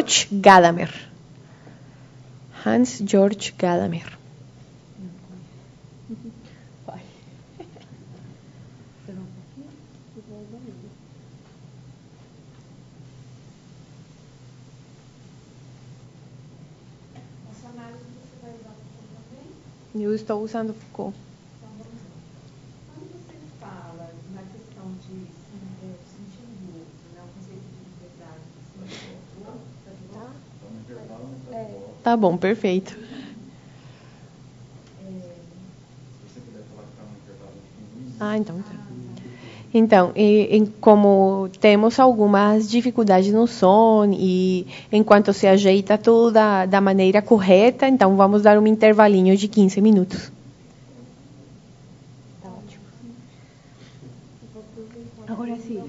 George Gadamer. Hans Georg Gadamer. Eu estou usando Foucault. Então, vamos lá. Quando você fala na questão de sentido do outro, né, o conceito de liberdade, sentido do outro, Tá bom, perfeito. Se você puder falar que está no intervalo de 15 minutos. Então tá. Então, como temos algumas dificuldades no som e enquanto se ajeita tudo da maneira correta, então vamos dar um intervalinho de 15 minutos. Tá ótimo. Agora sim.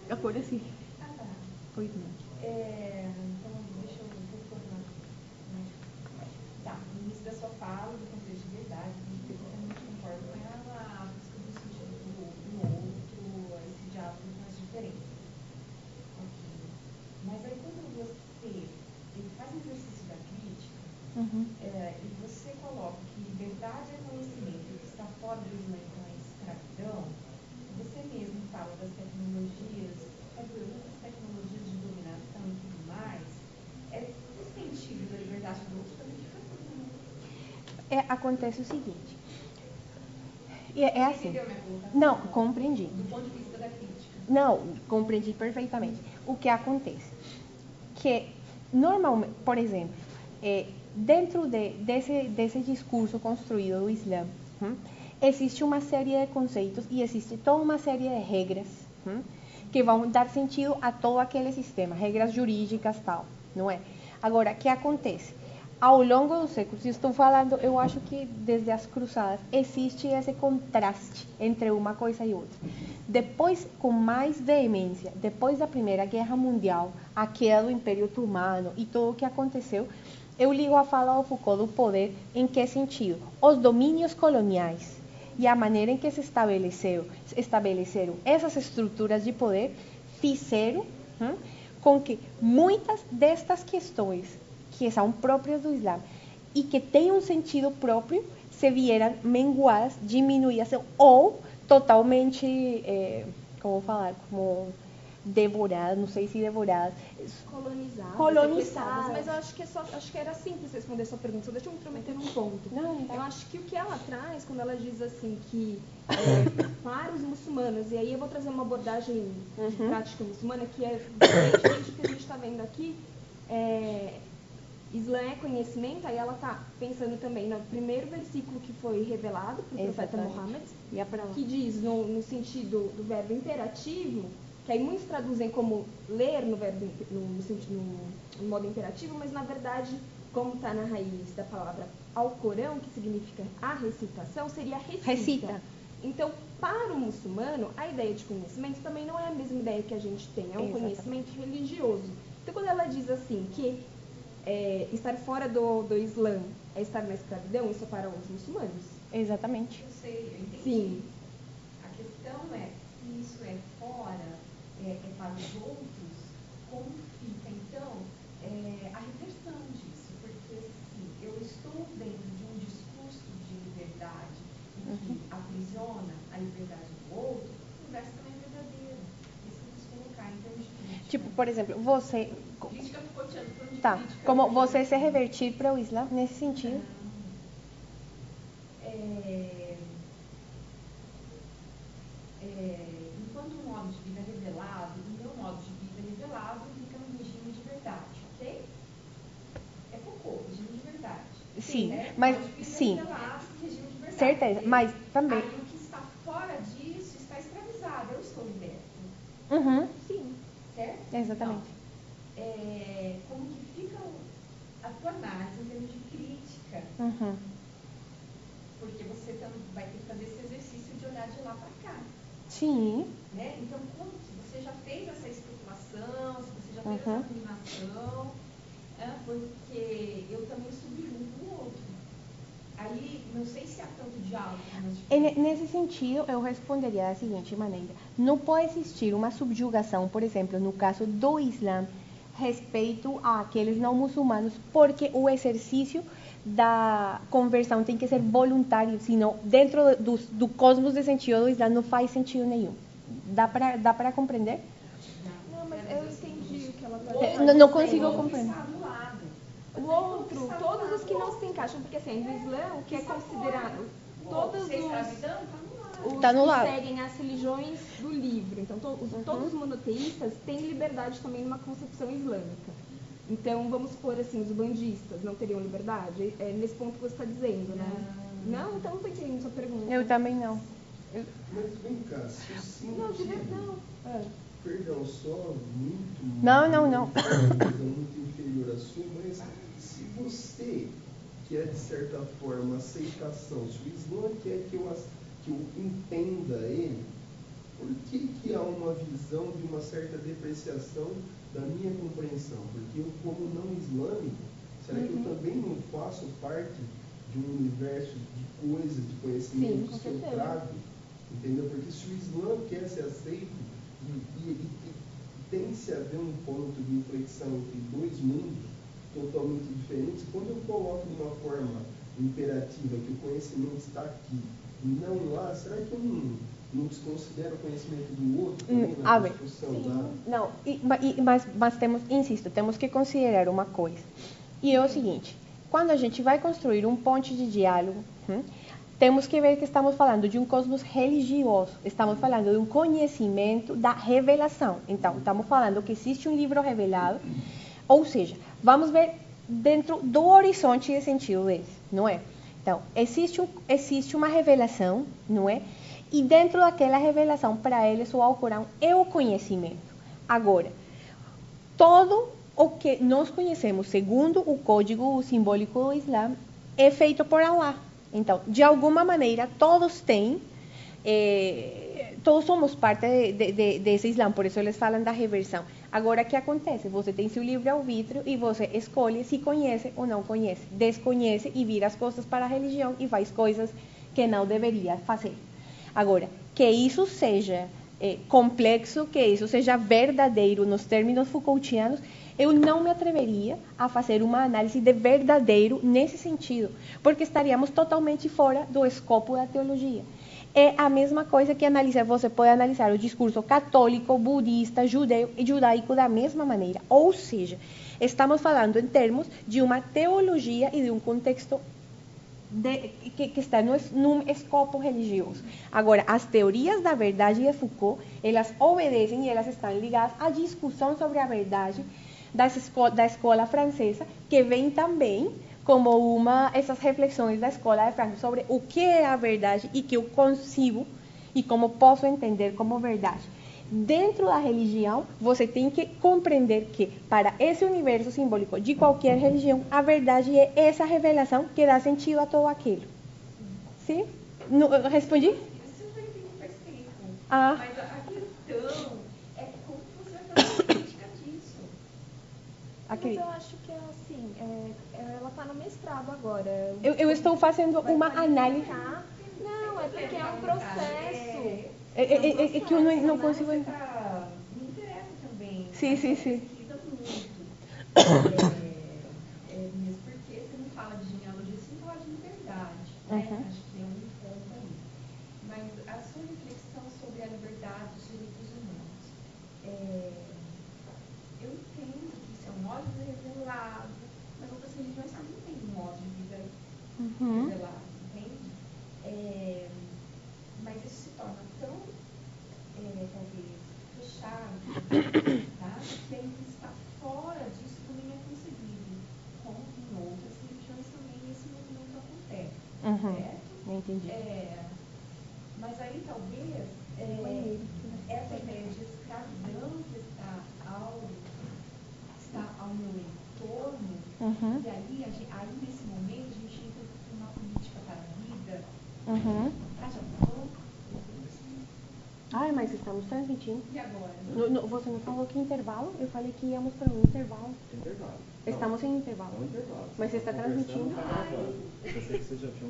Agora sim. Pois não. Então, deixa eu retornar. Tá, no início da sua fala, do conceito de verdade, eu totalmente concordo com ela, a busca do sentido do outro, esse diálogo com as diferenças. Ok. Mas aí, quando você faz um exercício da crítica, e você coloca que liberdade é conhecimento, e que está fora do Islã, então é escravidão, você mesmo fala das tecnologias, das tecnologias de dominação e tudo mais, o sentido da liberdade do outro também fica tudo. Acontece o seguinte. É assim. Entendeu minha colocação? Não, compreendi. Do ponto de vista da crítica. Não, compreendi perfeitamente. O que acontece? Que, normalmente, por exemplo, dentro desse discurso construído do Islã, existe uma série de conceitos e existe toda uma série de regras que vão dar sentido a todo aquele sistema, regras jurídicas tal, não é? Agora, o que acontece? Ao longo dos séculos, estou falando, eu acho que desde as cruzadas, existe esse contraste entre uma coisa e outra. Depois, com mais veemência, depois da Primeira Guerra Mundial, a queda do Império Otomano e tudo o que aconteceu, eu ligo a fala do Foucault do poder em que sentido? Os domínios coloniais e a maneira em que se estabeleceram essas estruturas de poder fizeram com que muitas destas questões que são próprias do Islã e que têm um sentido próprio se vieram menguadas, diminuídas ou totalmente, como falar, como devoradas, não sei se devoradas, colonizadas. Mas eu acho que era simples responder sua pergunta, só deixa eu me intrometer num ponto. Não. Eu acho que o que ela traz, quando ela diz assim que para os muçulmanos, e aí eu vou trazer uma abordagem de prática muçulmana que é diferente do que a gente está vendo aqui, Islã é conhecimento, aí ela está pensando também no primeiro versículo que foi revelado para o profeta Muhammad, que diz no sentido do verbo imperativo, que aí muitos traduzem como ler no modo imperativo, mas na verdade, como está na raiz da palavra Alcorão, que significa a recitação, seria recita. Então, para o muçulmano, a ideia de conhecimento também não é a mesma ideia que a gente tem, é um conhecimento religioso. Então, quando ela diz assim que estar fora do Islã é estar na escravidão, isso é para os muçulmanos. Exatamente. Eu sei, eu entendi. Sim. A questão é, se isso é fora, para os outros, como fica, então, a reversão disso? Porque, assim, eu estou dentro de um discurso de liberdade que aprisiona a liberdade do outro, o verso também é verdadeiro. Isso eu quis colocar em termos de crítica. Tipo, por exemplo, você... Crítica Foucaultiana, falando de Tá, crítica, como você se revertir para o Islã nesse sentido? Enquanto o modo de vida é revelado, o meu modo de vida é revelado fica no regime de verdade, ok? É Foucault, regime de verdade. Sim, certo? mas Modo de vida sim. revelado, regime de verdade. Certeza, mas também. Aí o que está fora disso está escravizado, eu estou liberto. Sim. Certo? Exatamente. Então, como que fica a tua análise em termos de crítica? Porque você vai ter que fazer esse exercício de olhar de lá para cá. Sim. Né? Então, se você já fez essa especulação, se você já fez essa afirmação, porque eu também subjugo o outro. Aí, não sei se há tanto diálogo. Nesse sentido, eu responderia da seguinte maneira. Não pode existir uma subjugação, por exemplo, no caso do Islã, respeito àqueles não muçulmanos, porque o exercício da conversão tem que ser voluntário, senão dentro do cosmos de sentido do Islã não faz sentido nenhum. Dá para compreender? Não, mas eu entendi o que ela está dizendo. Não consigo compreender. O outro, todos os que não se encaixam, porque assim, no Islã, o que é considerado, todos os Tá no que lado. seguem as religiões do livro, então todos os monoteístas têm liberdade também numa concepção islâmica. Então, vamos supor assim, os bandistas não teriam liberdade? É nesse ponto que você está dizendo, né? Não, então não estou entendendo sua pergunta. Eu também não. Mas vem cá, se o sentido... Não, de verdade, não. Perdão, só muito... Não. Muito inferior à sua, mas se você quer, de certa forma, aceitação, se o Islã quer que eu entenda ele, por que há uma visão de uma certa depreciação da minha compreensão? Porque eu, como não islâmico, será que eu também não faço parte de um universo de coisas, de conhecimentos que eu trago? Entendeu? Porque se o Islã quer ser aceito e tem-se a haver um ponto de inflexão entre dois mundos totalmente diferentes, quando eu coloco de uma forma imperativa que o conhecimento está aqui e não lá, será que eu não desconsidero o conhecimento do outro também na construção da... Não, mas temos que considerar uma coisa. E é o seguinte, quando a gente vai construir um ponte de diálogo, temos que ver que estamos falando de um cosmos religioso, estamos falando de um conhecimento da revelação. Então, estamos falando que existe um livro revelado, ou seja, vamos ver dentro do horizonte de sentido desse, não é? Então, existe uma revelação, não é? E dentro daquela revelação, para eles, o Alcorão é o conhecimento. Agora, todo o que nós conhecemos, segundo o código simbólico do Islã, é feito por Allah. Então, de alguma maneira, todos somos parte desse Islã, por isso eles falam da reversão. Agora, o que acontece? Você tem seu livre-arbítrio e você escolhe se conhece ou não conhece. Desconhece e vira as costas para a religião e faz coisas que não deveria fazer. Agora, que isso seja complexo, que isso seja verdadeiro nos termos Foucaultianos, eu não me atreveria a fazer uma análise de verdadeiro nesse sentido, porque estaríamos totalmente fora do escopo da teologia. É a mesma coisa que você pode analisar o discurso católico, budista, judaico da mesma maneira. Ou seja, estamos falando em termos de uma teologia e de um contexto que está num escopo religioso. Agora, as teorias da verdade de Foucault, elas obedecem e elas estão ligadas à discussão sobre a verdade da escola francesa, que vem também como essas reflexões da escola de Frankfurt sobre o que é a verdade e que eu consigo e como posso entender como verdade. Dentro da religião, você tem que compreender que, para esse universo simbólico de qualquer religião, a verdade é essa revelação que dá sentido a todo aquilo. Sim? Eu respondi? Isso eu já entendi faz tempo. Ah. Mas a questão é como você vai fazer a crítica disso. Mas eu acho que é assim, ela está no mestrado agora. Eu estou fazendo uma análise. Não, é porque é um processo. É que eu não consigo entrar. Me interessa também. Sim. Pesquisa muito. Mesmo porque você não fala de genealogia, você não fala de liberdade. Né? Acho que tem um ponto aí. Mas a sua reflexão sobre a liberdade dos direitos humanos. Eu entendo que isso é um modo de vida revelado, mas outras religiões também têm um modo de vida revelado, entende? Mas isso se torna tão, talvez, fechado, tá? Que a gente está fora disso também é concebível. Como em outras religiões também esse movimento acontece, certo? Não entendi. Mas aí talvez essa ideia de escravidão que está ao meu entorno, e aí nesse momento a gente entra numa política para a vida. Ai, mas estamos transmitindo. E agora? Você não falou que intervalo? Eu falei que íamos para um intervalo. Intervalo. Estamos em intervalo. É um intervalo. Mas você está transmitindo? Eu pensei que você já tinha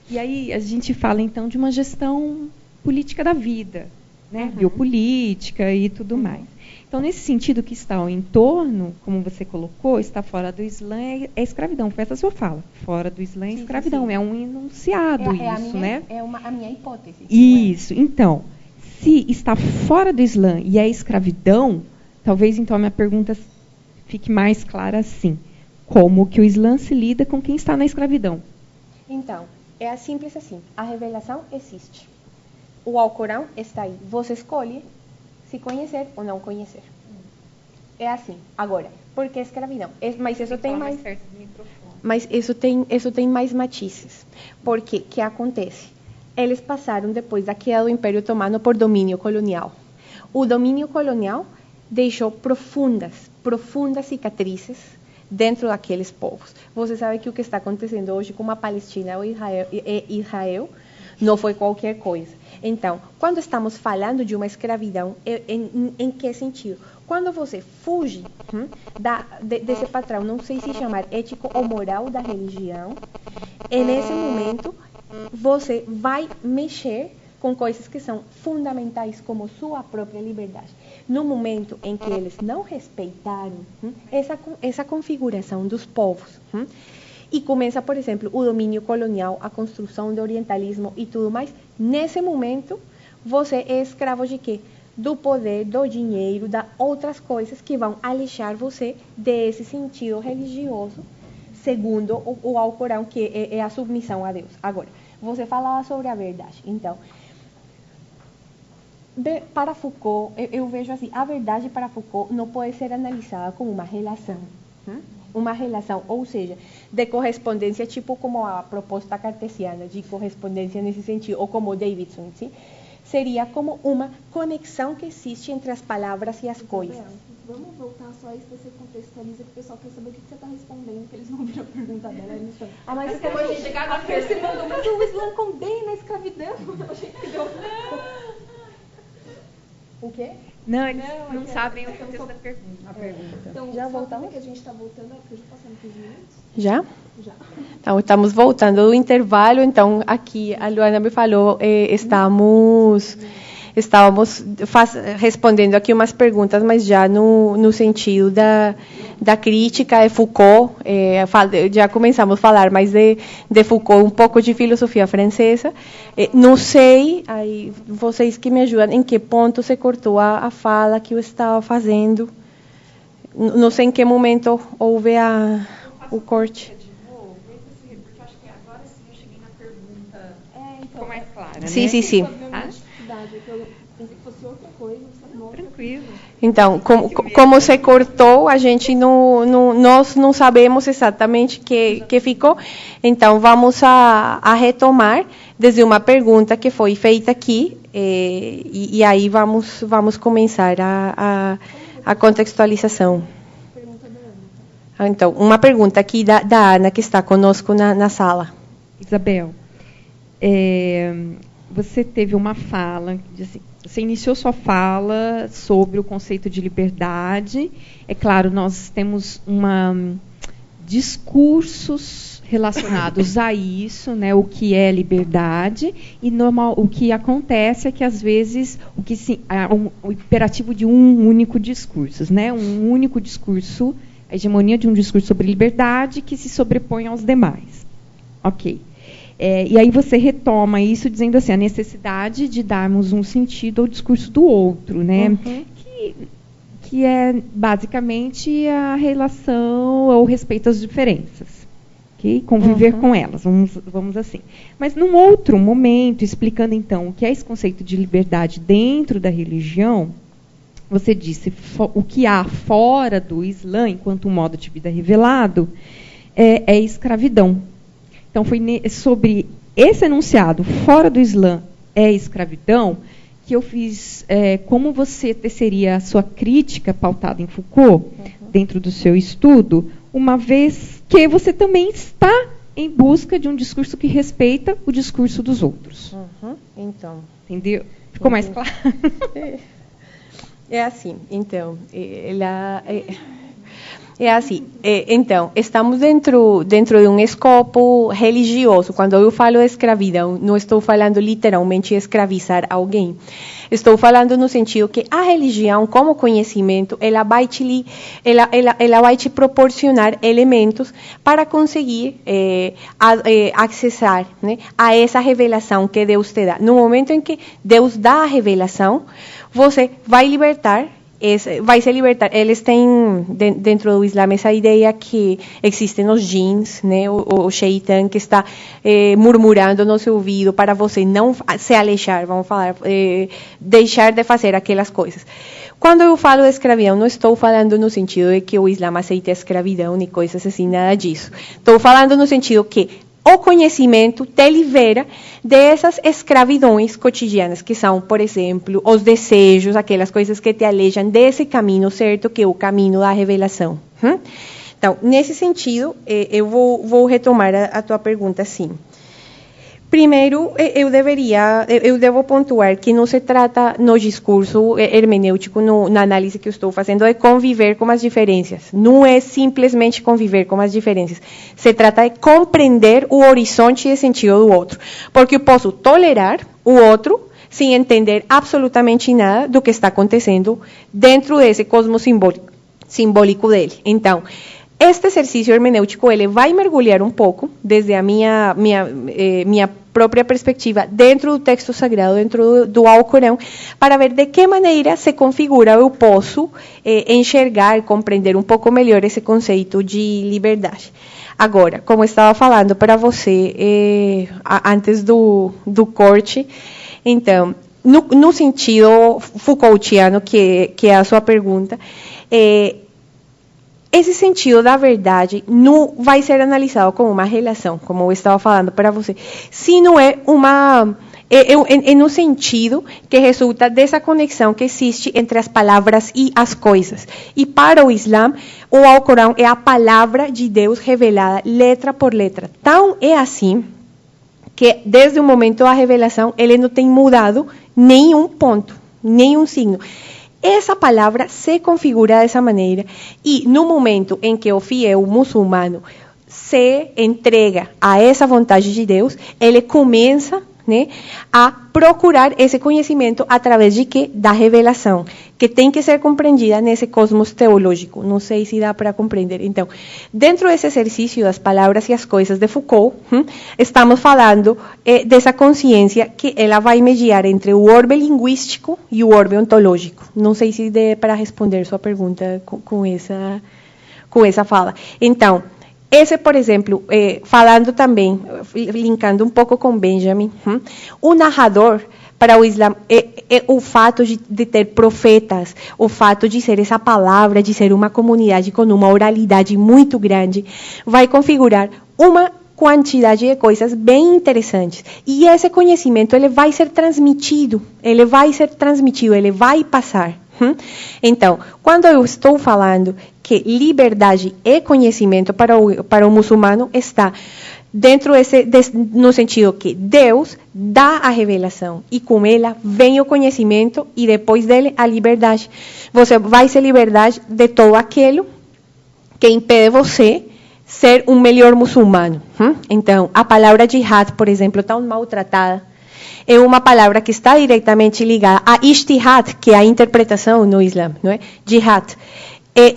E aí a gente fala então de uma gestão política da vida. né, biopolítica e tudo mais. Então, nesse sentido, o que está ao entorno, como você colocou, está fora do Islã, é escravidão. Foi essa a sua fala. Fora do Islã é escravidão. Sim. É um enunciado isso, né? É a minha hipótese. Isso. Então, se está fora do Islã e é escravidão, talvez então a minha pergunta fique mais clara assim. Como que o Islã se lida com quem está na escravidão? Então, é simples assim. A revelação existe. O Alcorão está aí. Você escolhe se conhecer ou não conhecer. É assim. Agora, por que escravidão? Mas isso tem mais. Mas isso tem mais matizes. Porque que acontece? Eles passaram depois da queda do Império Otomano por domínio colonial. O domínio colonial deixou profundas cicatrizes dentro daqueles povos. Você sabe que o que está acontecendo hoje com a Palestina ou Israel não foi qualquer coisa. Então, quando estamos falando de uma escravidão, em que sentido? Quando você fuge desse patrão, não sei se chamar ético ou moral da religião, e nesse momento você vai mexer com coisas que são fundamentais, como sua própria liberdade. No momento em que eles não respeitaram essa configuração dos povos, e começa, por exemplo, o domínio colonial, a construção do orientalismo e tudo mais, nesse momento, você é escravo de quê? Do poder, do dinheiro, de outras coisas que vão alejar você desse sentido religioso, segundo o Alcorão, que é a submissão a Deus. Agora, você falava sobre a verdade. Então, para Foucault, eu vejo assim, a verdade para Foucault não pode ser analisada como uma relação. Uma relação, ou seja, de correspondência, tipo como a proposta cartesiana de correspondência nesse sentido, ou como Davidson, sim? Seria como uma conexão que existe entre as palavras e as coisas. Vamos voltar só isso, você contextualiza, que o pessoal quer saber o que você está respondendo, que eles não viram a pergunta dela. Eles estão... mas como a gente chegar na Fer se mandou, mas o Islã condena a escravidão. A gente que deu... O quê? Não, eles não sabem o contexto da pergunta. A pergunta. Então, já voltamos? Que a gente está voltando, porque já passamos 15 minutos. Já? Já. Então, estamos voltando do intervalo. Então, aqui a Luana me falou, estávamos respondendo aqui umas perguntas, mas já no sentido da crítica de Foucault. Já começamos a falar mais de Foucault, um pouco de filosofia francesa. Não sei, aí vocês que me ajudam, em que ponto se cortou a fala que eu estava fazendo. Não sei em que momento houve o corte. Porque acho que agora sim eu cheguei na pergunta. Ficou mais clara, né? Sim. Eu pensei que fosse outra coisa. Tranquilo. Então, como se cortou, a gente nós não sabemos exatamente que ficou. Então, vamos a retomar desde uma pergunta que foi feita aqui, e aí vamos começar a contextualização. Então, uma pergunta aqui da Ana, que está conosco na sala. Isabel, você teve uma fala, assim, você iniciou sua fala sobre o conceito de liberdade. É claro, nós temos discursos relacionados a isso, né, o que é liberdade, e o que acontece é que, às vezes, o imperativo de um único discurso, né, um único discurso, a hegemonia de um discurso sobre liberdade que se sobrepõe aos demais. Ok. E aí você retoma isso dizendo assim, a necessidade de darmos um sentido ao discurso do outro, né? Uhum. Que é basicamente a relação ou respeito às diferenças. Okay? Conviver com elas, vamos assim. Mas num outro momento, explicando então o que é esse conceito de liberdade dentro da religião, você disse o que há fora do Islã, enquanto um modo de vida revelado, é escravidão. Então, foi sobre esse enunciado, fora do Islã é escravidão, que eu fiz como você teceria a sua crítica pautada em Foucault, dentro do seu estudo, uma vez que você também está em busca de um discurso que respeita o discurso dos outros. Então. Entendeu? Ficou mais claro? É assim, então, É assim, então, estamos dentro de um escopo religioso. Quando eu falo escravidão, não estou falando literalmente escravizar alguém. Estou falando no sentido que a religião, como conhecimento, ela vai te proporcionar elementos para conseguir acessar, né, a essa revelação que Deus te dá. No momento em que Deus dá a revelação, você vai se libertar. Eles têm, dentro do Islã, essa ideia que existem os jins, né, o shaitan que está murmurando no seu ouvido para você não se alejar, vamos falar, deixar de fazer aquelas coisas. Quando eu falo de escravidão, não estou falando no sentido de que o Islã aceita a escravidão, nem coisas assim, nada disso. Estou falando no sentido que o conhecimento te libera dessas escravidões cotidianas, que são, por exemplo, os desejos, aquelas coisas que te alejam desse caminho certo, que é o caminho da revelação. Então, nesse sentido, eu vou retomar a tua pergunta, sim. Primeiro, eu devo pontuar que não se trata no discurso hermenêutico, na análise que eu estou fazendo, de conviver com as diferenças. Não é simplesmente conviver com as diferenças. Se trata de compreender o horizonte e sentido do outro. Porque eu posso tolerar o outro sem entender absolutamente nada do que está acontecendo dentro desse cosmos simbólico dele. Então, este exercício hermenêutico, ele vai mergulhar um pouco, desde a minha própria perspectiva, dentro do texto sagrado, dentro do Alcorão, para ver de que maneira se configura, eu posso enxergar, compreender um pouco melhor esse conceito de liberdade. Agora, como eu estava falando para você antes do corte, então, no sentido Foucaultiano, que é a sua pergunta, esse sentido da verdade não vai ser analisado como uma relação, como eu estava falando para você, sino é no sentido que resulta dessa conexão que existe entre as palavras e as coisas. E para o Islã, o Alcorão é a palavra de Deus revelada letra por letra. Então, é assim que desde o momento da revelação, ele não tem mudado nenhum ponto, nenhum signo. Essa palavra se configura dessa maneira e no momento em que o fiel muçulmano se entrega a essa vontade de Deus, ele começa, né, a procurar esse conhecimento através de quê? Da revelação, que tem que ser compreendida nesse cosmos teológico. Não sei se dá para compreender. Então, dentro desse exercício das palavras e as coisas de Foucault, estamos falando dessa consciência que ela vai mediar entre o orbe linguístico e o orbe ontológico. Não sei se dá para responder sua pergunta com essa fala. Então, esse, por exemplo, falando também, linkando um pouco com Benjamin, o narrador, para o Islã, o fato de ter profetas, o fato de ser essa palavra, de ser uma comunidade com uma oralidade muito grande, vai configurar uma quantidade de coisas bem interessantes. E esse conhecimento, ele vai transmitido, ele vai passar. Então, quando eu estou falando que liberdade é conhecimento para o muçulmano, está dentro no sentido que Deus dá a revelação e com ela vem o conhecimento e depois dele a liberdade. Você vai ser liberdade de todo aquilo que impede você ser um melhor muçulmano. Então, a palavra jihad, por exemplo, tão maltratada, é uma palavra que está diretamente ligada a ijtihad, que é a interpretação no Islã, não é? Jihad.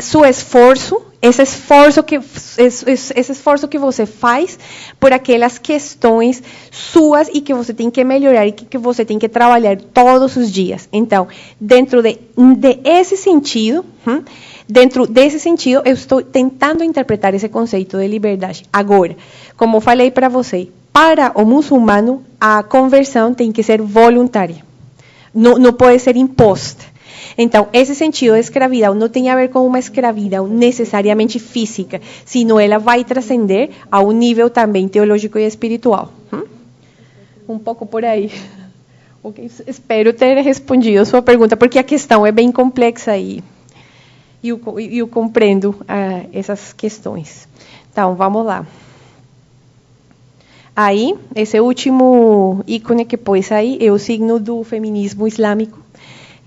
Seu esforço, esse esforço que você faz por aquelas questões suas e que você tem que melhorar e que você tem que trabalhar todos os dias. Então, dentro desse sentido, eu estou tentando interpretar esse conceito de liberdade. Agora, como falei para você, para o muçulmano, a conversão tem que ser voluntária. Não pode ser imposta. Então, esse sentido de escravidão não tem a ver com uma escravidão necessariamente física, sino ela vai transcender a um nível também teológico e espiritual. Um pouco por aí. Okay. Espero ter respondido a sua pergunta, porque a questão é bem complexa e eu compreendo essas questões. Então, vamos lá. Aí, esse último ícone que pôs aí é o signo do feminismo islâmico,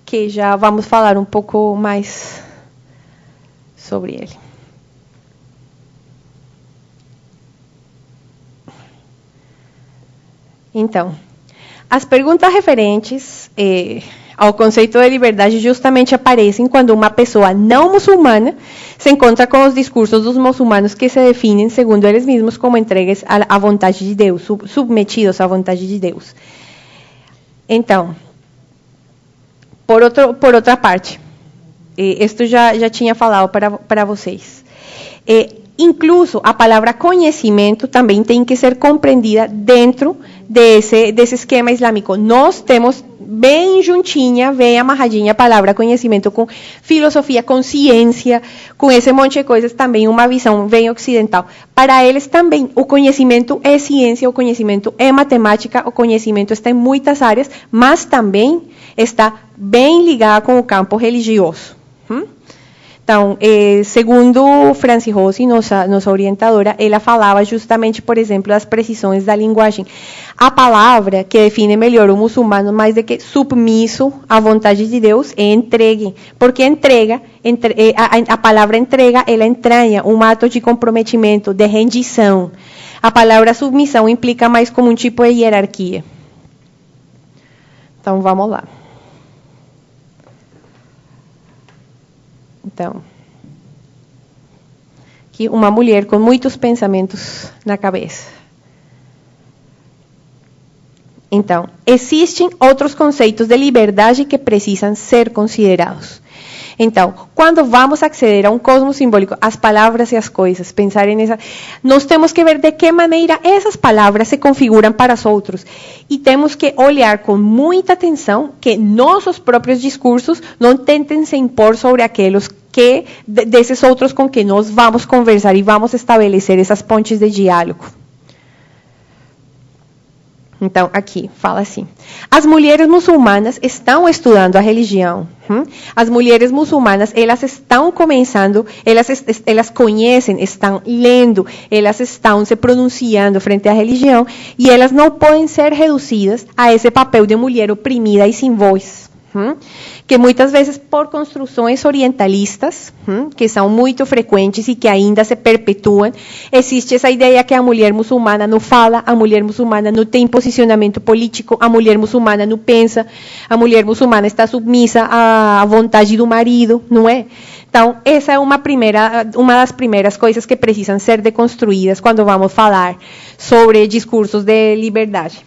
que já vamos falar um pouco mais sobre ele. Então, as perguntas referentes ao conceito de liberdade justamente aparecem quando uma pessoa não muçulmana se encontra com os discursos dos muçulmanos que se definem, segundo eles mesmos, como entregues à vontade de Deus, submetidos à vontade de Deus. Então, por outra parte, isto já tinha falado para vocês. Incluso a palavra conhecimento também tem que ser compreendida dentro desse esquema islâmico. Nós temos bem juntinha, bem amarradinha a palavra conhecimento com filosofia, com ciência, com esse monte de coisas, também uma visão bem ocidental. Para eles também, o conhecimento é ciência, o conhecimento é matemática, o conhecimento está em muitas áreas, mas também está bem ligado com o campo religioso. Então, segundo Franci Rossi, nossa orientadora, ela falava justamente, por exemplo, das precisões da linguagem. A palavra que define melhor o muçulmano, mais do que submisso à vontade de Deus, é entregue. Porque a palavra entrega, ela entranha um ato de comprometimento, de rendição. A palavra submissão implica mais como um tipo de hierarquia. Então, vamos lá. Então, que uma mulher com muitos pensamentos na cabeça. Então, existem outros conceitos de liberdade que precisam ser considerados. Então, quando vamos acceder a um cosmos simbólico, as palavras e as coisas, pensar nessa, nós temos que ver de que maneira essas palavras se configuram para os outros. E temos que olhar com muita atenção que nossos próprios discursos não tentem se impor sobre aqueles que desses outros com que nós vamos conversar e vamos estabelecer essas pontes de diálogo. Então, aqui, fala assim. As mulheres muçulmanas estão estudando a religião. As mulheres muçulmanas, elas estão começando, elas conhecem, estão lendo, elas estão se pronunciando frente à religião e elas não podem ser reduzidas a esse papel de mulher oprimida e sem voz. Que muitas vezes por construções orientalistas, que são muito frequentes e que ainda se perpetuam, existe essa ideia que a mulher muçulmana não fala, a mulher muçulmana não tem posicionamento político, a mulher muçulmana não pensa, a mulher muçulmana está submissa à vontade do marido, não é? Então, essa é uma das primeiras coisas que precisam ser deconstruídas quando vamos falar sobre discursos de liberdade.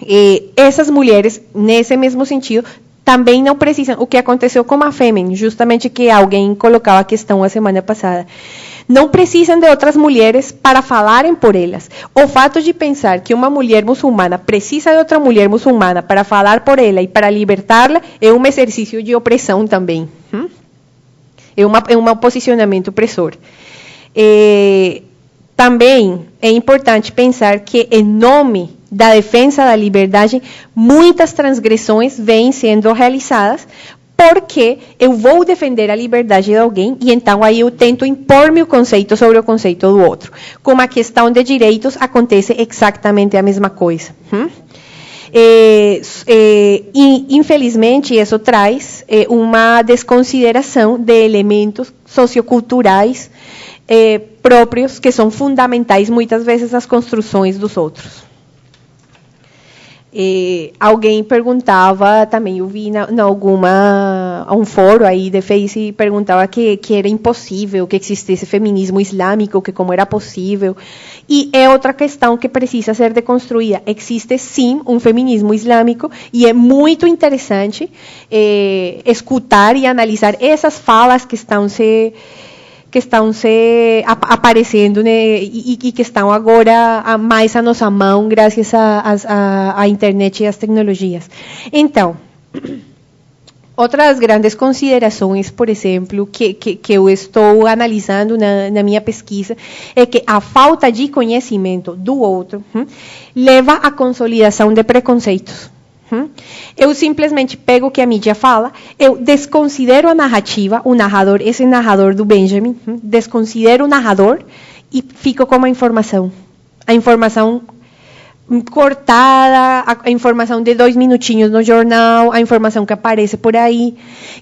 E essas mulheres, nesse mesmo sentido, também não precisam, o que aconteceu com a Fêmen, justamente que alguém colocava a questão a semana passada, não precisam de outras mulheres para falarem por elas. O fato de pensar que uma mulher muçulmana precisa de outra mulher muçulmana para falar por ela e para libertá-la é um exercício de opressão também. É um posicionamento opressor. Também é importante pensar que, em nome da defesa da liberdade, muitas transgressões vêm sendo realizadas porque eu vou defender a liberdade de alguém e então aí eu tento impor meu conceito sobre o conceito do outro. Com a questão de direitos acontece exatamente a mesma coisa. Infelizmente, isso traz uma desconsideração de elementos socioculturais próprios que são fundamentais muitas vezes nas construções dos outros. Alguém perguntava, também eu vi um fórum aí de Face, perguntava que era impossível que existisse feminismo islâmico, que como era possível. E é outra questão que precisa ser deconstruída. Existe sim um feminismo islâmico e é muito interessante escutar e analisar essas falas que estão aparecendo, né, e que estão agora mais à nossa mão, graças à internet e às tecnologias. Então, outras grandes considerações, por exemplo, que eu estou analisando na minha pesquisa, é que a falta de conhecimento do outro leva à consolidação de preconceitos. Eu simplesmente pego o que a mídia fala, eu desconsidero a narrativa, o narrador, esse narrador do Benjamin, desconsidero o narrador e fico com a informação cortada, a informação de 2 minutinhos no jornal, a informação que aparece por aí,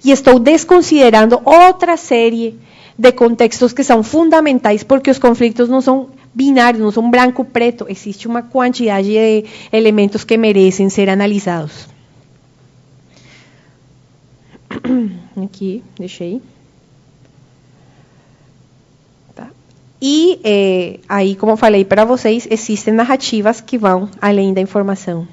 e estou desconsiderando outra série de contextos que são fundamentais, porque os conflitos não são binários, não são branco preto, existe uma quantidade de elementos que merecem ser analisados. Aqui, deixei. Tá. E aí, como eu falei para vocês, existem narrativas que vão além da informação.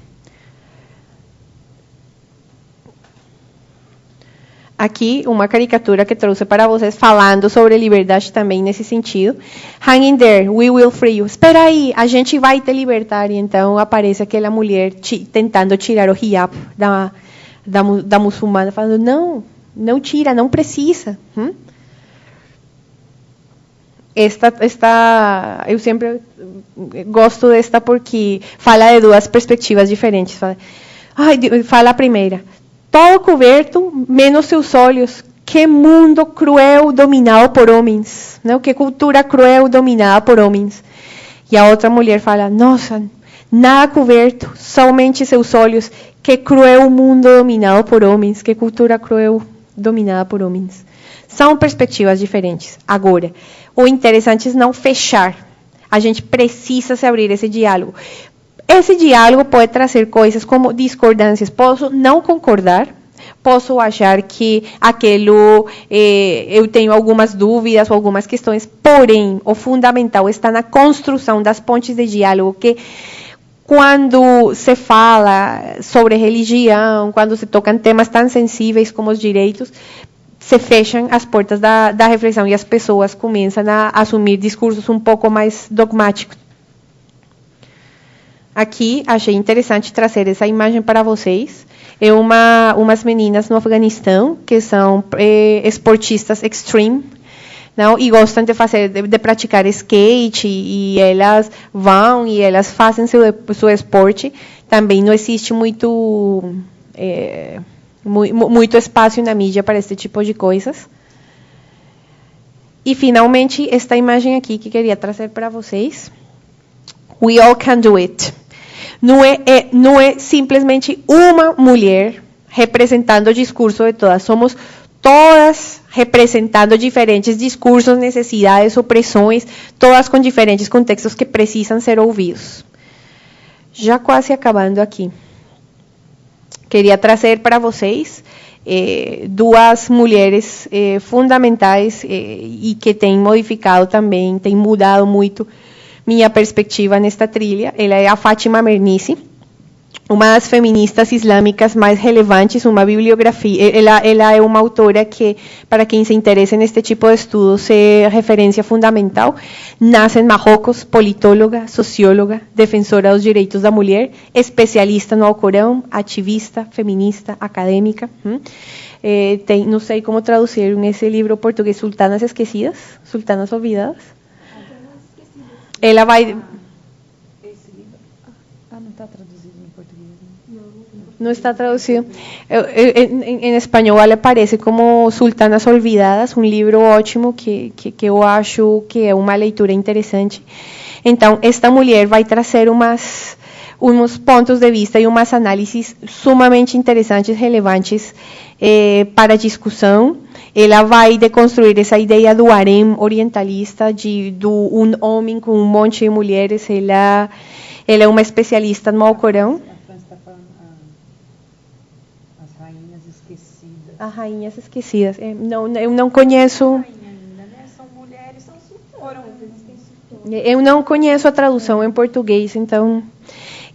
Aqui, uma caricatura que trouxe para vocês, falando sobre liberdade também nesse sentido. Hang in there, we will free you. Espera aí, a gente vai te libertar. E então aparece aquela mulher tentando tirar o hijab da muçulmana, falando, não tira, não precisa. Eu sempre gosto desta porque fala de duas perspectivas diferentes. Fala a primeira. Todo coberto, menos seus olhos. Que mundo cruel dominado por homens. Não? Que cultura cruel dominada por homens. E a outra mulher fala, nossa, nada coberto, somente seus olhos. Que cruel mundo dominado por homens. Que cultura cruel dominada por homens. São perspectivas diferentes. Agora, o interessante é não fechar. A gente precisa se abrir esse diálogo. Esse diálogo pode trazer coisas como discordâncias. Posso não concordar, posso achar que aquilo, eu tenho algumas dúvidas ou algumas questões, porém, o fundamental está na construção das pontes de diálogo, que quando se fala sobre religião, quando se tocam temas tão sensíveis como os direitos, se fecham as portas da reflexão e as pessoas começam a assumir discursos um pouco mais dogmáticos. Aqui, achei interessante trazer essa imagem para vocês. É umas meninas no Afeganistão, que são esportistas extreme, não? E gostam de praticar skate, e elas vão e elas fazem seu esporte. Também não existe muito espaço na mídia para esse tipo de coisas. E, finalmente, esta imagem aqui que queria trazer para vocês. We all can do it. Não é simplesmente uma mulher representando o discurso de todas. Somos todas representando diferentes discursos, necessidades, opressões, todas com diferentes contextos que precisam ser ouvidos. Já quase acabando aqui. Queria trazer para vocês duas mulheres fundamentais e que têm modificado também, têm mudado muito minha perspectiva nesta trilha. Ela é a Fátima Mernissi, uma das feministas islâmicas mais relevantes, uma bibliografia. Ela é uma autora que, para quem se interessa neste tipo de estudos, é referência fundamental. Nasce em Marrocos, politóloga, socióloga, defensora dos direitos da mulher, especialista no Alcorão, ativista, feminista, acadêmica. Não sei como traduzir nesse livro português, Sultanas Esquecidas, Sultanas Olvidadas. Ela vai... Esse livro? Não está traduzido em português. Não está traduzido. Em espanhol ela aparece como Sultanas Olvidadas, um livro ótimo que eu acho que é uma leitura interessante. Então, esta mulher vai trazer uns pontos de vista e umas análises sumamente interessantes, relevantes para a discussão. Ela vai deconstruir essa ideia do harém orientalista, do um homem com um monte de mulheres. Ela é uma especialista no Alcorão. A França está falando as rainhas esquecidas. As rainhas esquecidas. Eu não conheço... São mulheres, foram, existem sultonas. Eu não conheço a tradução em português, então...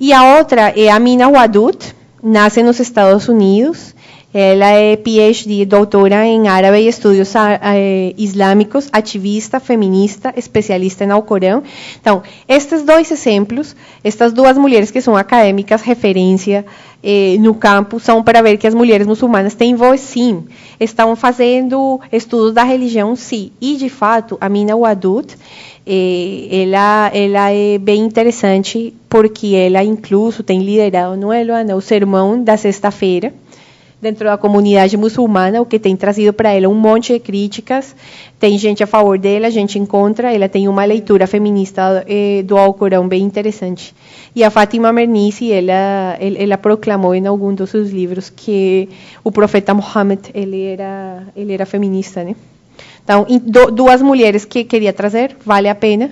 E a outra é a Amina Wadud, nasce nos Estados Unidos. Ela é PhD, doutora em árabe e estudos islâmicos, ativista, feminista, especialista em Alcorão. Então, estes dois exemplos, estas duas mulheres que são acadêmicas, referência no campo, são para ver que as mulheres muçulmanas têm voz, sim. Estão fazendo estudos da religião, sim. E, de fato, a Amina Wadud, ela é bem interessante, porque ela, incluso, tem liderado o sermão da sexta-feira, dentro da comunidade muçulmana, o que tem trazido para ela um monte de críticas. Tem gente a favor dela, gente em contra. Ela tem uma leitura feminista do Alcorão bem interessante. E a Fátima Mernissi, ela proclamou em algum dos seus livros que o profeta Muhammad ele era feminista, né? Então, duas mulheres que queria trazer, vale a pena.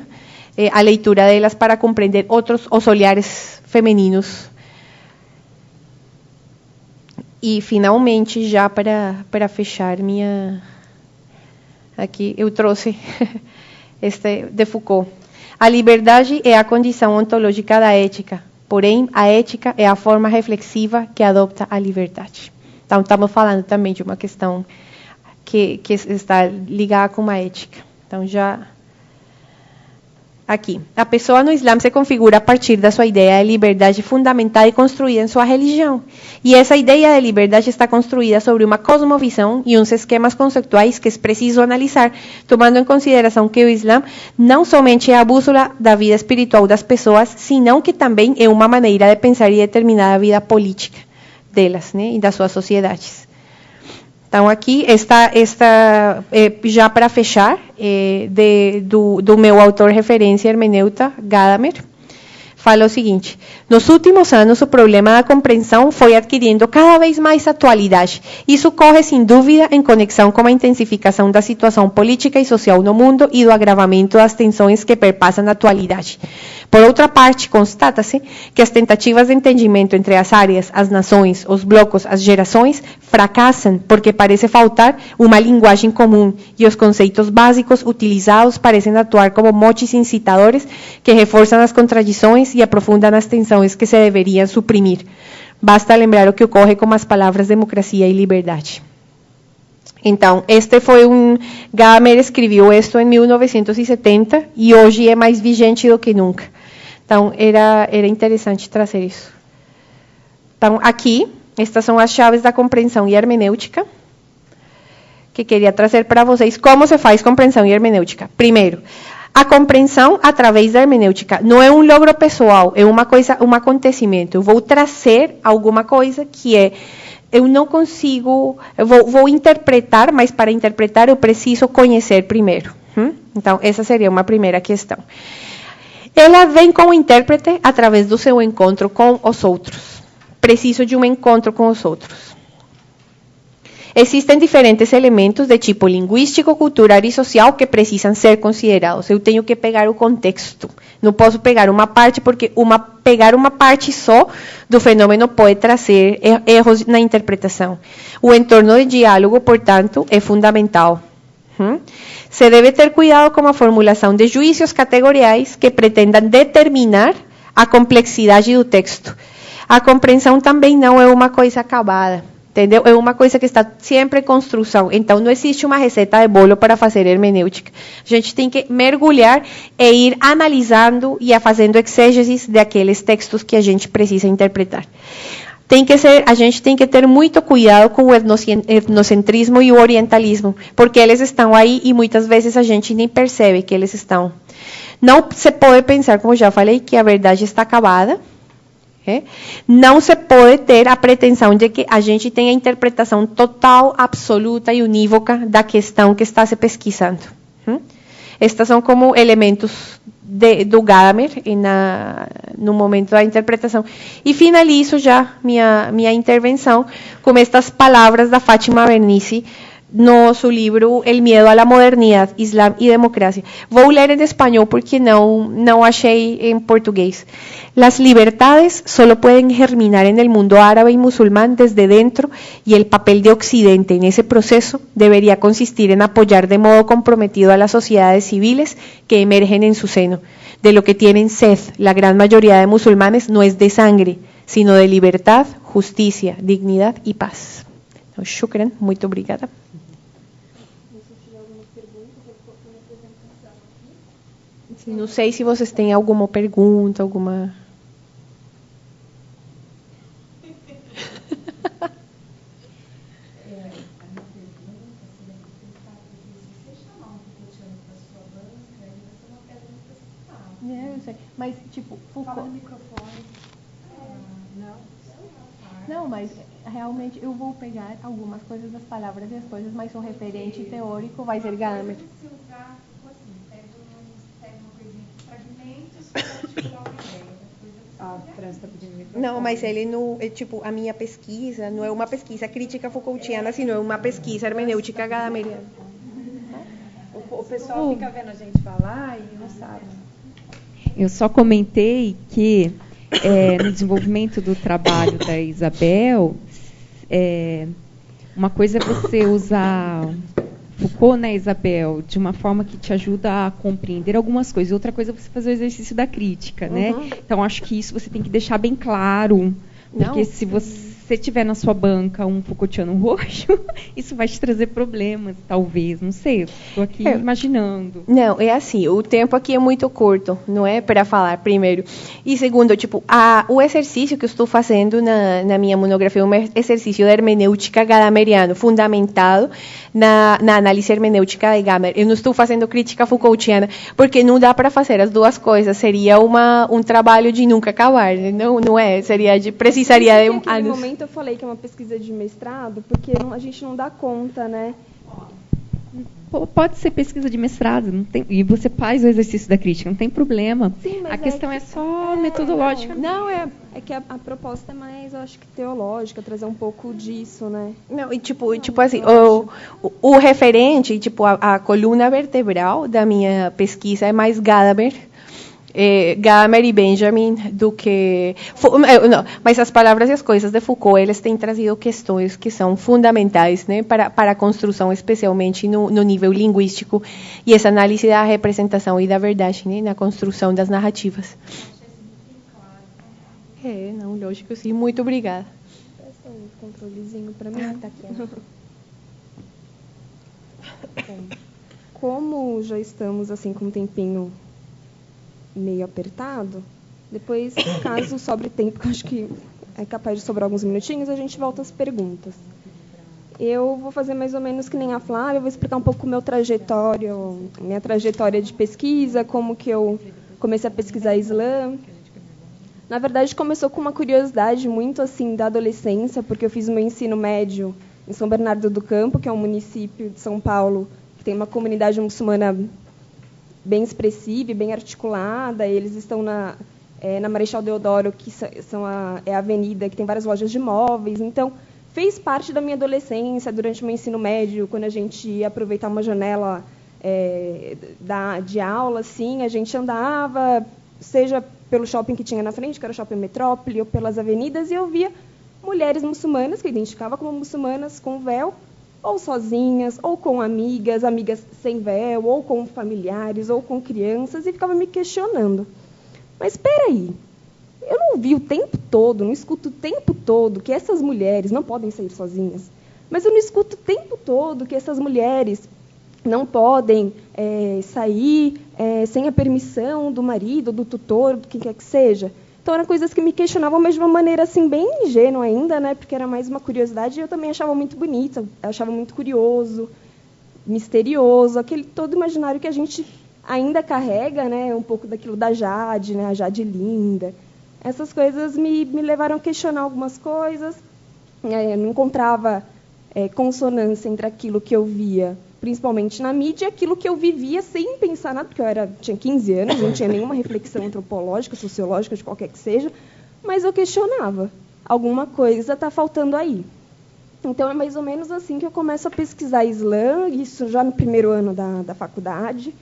a leitura delas para compreender os olhares femininos. E, finalmente, já para fechar aqui eu trouxe este de Foucault. A liberdade é a condição ontológica da ética, porém, a ética é a forma reflexiva que adopta a liberdade. Então, estamos falando também de uma questão que está ligada com a ética. Então, já... Aqui, a pessoa no Islã se configura a partir da sua ideia de liberdade fundamentada e construída em sua religião. E essa ideia de liberdade está construída sobre uma cosmovisão e uns esquemas conceituais que é preciso analisar, tomando em consideração que o Islã não somente é a bússola da vida espiritual das pessoas, senão que também é uma maneira de pensar e determinar a vida política delas, né, e das suas sociedades. Então, aqui está já para fechar, do meu autor referência hermeneuta, Gadamer, fala o seguinte: nos últimos anos o problema da compreensão foi adquirindo cada vez mais atualidade. Isso corre, sem dúvida, em conexão com a intensificação da situação política e social no mundo e do agravamento das tensões que perpassam a atualidade. Por outra parte, constata-se que as tentativas de entendimento entre as áreas, as nações, os blocos, as gerações, fracassam porque parece faltar uma linguagem comum e os conceitos básicos utilizados parecem atuar como motes incitadores que reforçam as contradições e aprofundam as tensões que se deveriam suprimir. Basta lembrar o que ocorre com as palavras democracia e liberdade. Então, Gadamer escreveu isto em 1970 e hoje é mais vigente do que nunca. Então, era interessante trazer isso. Então, aqui, estas são as chaves da compreensão e hermenêutica, que queria trazer para vocês. Como se faz compreensão e hermenêutica? Primeiro, a compreensão através da hermenêutica não é um logro pessoal, é uma coisa, um acontecimento. Eu vou trazer alguma coisa que eu não consigo, eu vou interpretar, mas para interpretar eu preciso conhecer primeiro. Então, essa seria uma primeira questão. Ela vem com o intérprete através do seu encontro com os outros. Preciso de um encontro com os outros. Existem diferentes elementos de tipo linguístico, cultural e social que precisam ser considerados. Eu tenho que pegar o contexto. Não posso pegar uma parte, porque pegar uma parte só do fenômeno pode trazer erros na interpretação. O entorno de diálogo, portanto, é fundamental. Se deve ter cuidado com a formulação de juízos categoriais que pretendam determinar a complexidade do texto. A compreensão também não é uma coisa acabada, entendeu? É uma coisa que está sempre em construção. Então, não existe uma receita de bolo para fazer hermenêutica. A gente tem que mergulhar e ir analisando e fazendo exégesis daqueles textos que a gente precisa interpretar. A gente tem que ter muito cuidado com o etnocentrismo e o orientalismo, porque eles estão aí e muitas vezes a gente nem percebe que eles estão. Não se pode pensar, como já falei, que a verdade está acabada. Não se pode ter a pretensão de que a gente tenha a interpretação total, absoluta e unívoca da questão que está se pesquisando. Estes são como elementos do Gadamer no momento da interpretação. E finalizo já minha intervenção com estas palavras da Fátima Bernice no seu livro El miedo a la modernidad, Islam y democracia. Vou ler em espanhol porque não achei em português. Las libertades solo pueden germinar en el mundo árabe y musulmán desde dentro y el papel de Occidente en ese proceso debería consistir en apoyar de modo comprometido a las sociedades civiles que emergen en su seno. De lo que tienen sed la gran mayoría de musulmanes no es de sangre, sino de libertad, justicia, dignidad y paz. Shukran, muito obrigada. Não sei se vocês têm alguma pergunta, alguma... Eu sei, mas tipo, Foucault... Fala no microfone. Não, mas realmente eu vou pegar algumas coisas das palavras e as coisas, mas o referente teórico vai ser Gadamer. Se usar, assim, pega uma coisinha de fragmentos para tirar uma ideia. Não, mas ele não, tipo, a minha pesquisa não é uma pesquisa crítica Foucaultiana, sino é uma pesquisa hermenêutica gadameriana. O pessoal fica vendo a gente falar e não sabe. Eu só comentei que no desenvolvimento do trabalho da Isabel, uma coisa é você usar Foucault, né, Isabel, de uma forma que te ajuda a compreender algumas coisas. Outra coisa é você fazer o exercício da crítica, né? Então, acho que isso você tem que deixar bem claro. Porque se você tiver na sua banca um Foucaultiano roxo, isso vai te trazer problemas, talvez. Não sei, estou aqui imaginando. Não, é assim, o tempo aqui é muito curto, não é para falar, primeiro. E segundo, tipo, o exercício que eu estou fazendo na minha monografia é um exercício de hermenêutica gadameriano, fundamentado na análise hermenêutica de Gadamer. Eu não estou fazendo crítica Foucaultiana, porque não dá para fazer as duas coisas. Seria um trabalho de nunca acabar, não é? Precisaria de naquele momento eu falei que é uma pesquisa de mestrado, porque a gente não dá conta, né? Pode ser pesquisa de mestrado, não tem, e você faz o exercício da crítica, não tem problema. Sim, mas a questão é só metodológica. Não, é que a proposta é mais, eu acho que teológica, trazer um pouco disso, né? Não, e tipo assim, o referente, tipo, a coluna vertebral da minha pesquisa é mais Gadamer, Gadamer e Benjamin do que... Não, mas as palavras e as coisas de Foucault, eles têm trazido questões que são fundamentais, né, para a construção, especialmente no nível linguístico, e essa análise da representação e da verdade, né, na construção das narrativas. Não, lógico, sim. Muito obrigada. Presta um controlezinho para mim. Tá aqui. Como já estamos, assim, com um tempinho meio apertado, depois, caso sobre tempo, que eu acho que é capaz de sobrar alguns minutinhos, a gente volta às perguntas. Eu vou fazer mais ou menos que nem a Flávia, vou explicar um pouco minha trajetória de pesquisa, como que eu comecei a pesquisar Islã. Na verdade, começou com uma curiosidade muito assim da adolescência, porque eu fiz meu ensino médio em São Bernardo do Campo, que é um município de São Paulo, que tem uma comunidade muçulmana bem expressiva e bem articulada. Eles estão na Marechal Deodoro, que é a avenida que tem várias lojas de móveis. Então, fez parte da minha adolescência, durante o meu ensino médio, quando a gente ia aproveitar uma janela de aula, assim, a gente andava, seja pelo shopping que tinha na frente, que era o Shopping Metrópole, ou pelas avenidas, e eu via mulheres muçulmanas, que eu identificava como muçulmanas com véu, ou sozinhas, ou com amigas sem véu, ou com familiares, ou com crianças, e ficava me questionando. Mas espera aí, eu não vi o tempo todo, não escuto o tempo todo que essas mulheres não podem sair sozinhas, mas eu não escuto o tempo todo que essas mulheres não podem sair sem a permissão do marido, do tutor, do quem quer que seja. Então, eram coisas que me questionavam, mas de uma maneira assim, bem ingênua ainda, né? Porque era mais uma curiosidade, e eu também achava muito bonito, achava muito curioso, misterioso, aquele todo imaginário que a gente ainda carrega, né? Um pouco daquilo da Jade, né? A Jade linda. Essas coisas me levaram a questionar algumas coisas. Eu não encontrava consonância entre aquilo que eu via, principalmente na mídia, e aquilo que eu vivia sem pensar nada, porque eu tinha 15 anos, não tinha nenhuma reflexão antropológica, sociológica, de qualquer que seja, mas eu questionava. Alguma coisa está faltando aí. Então, é mais ou menos assim que eu começo a pesquisar Islã, isso já no primeiro ano da faculdade.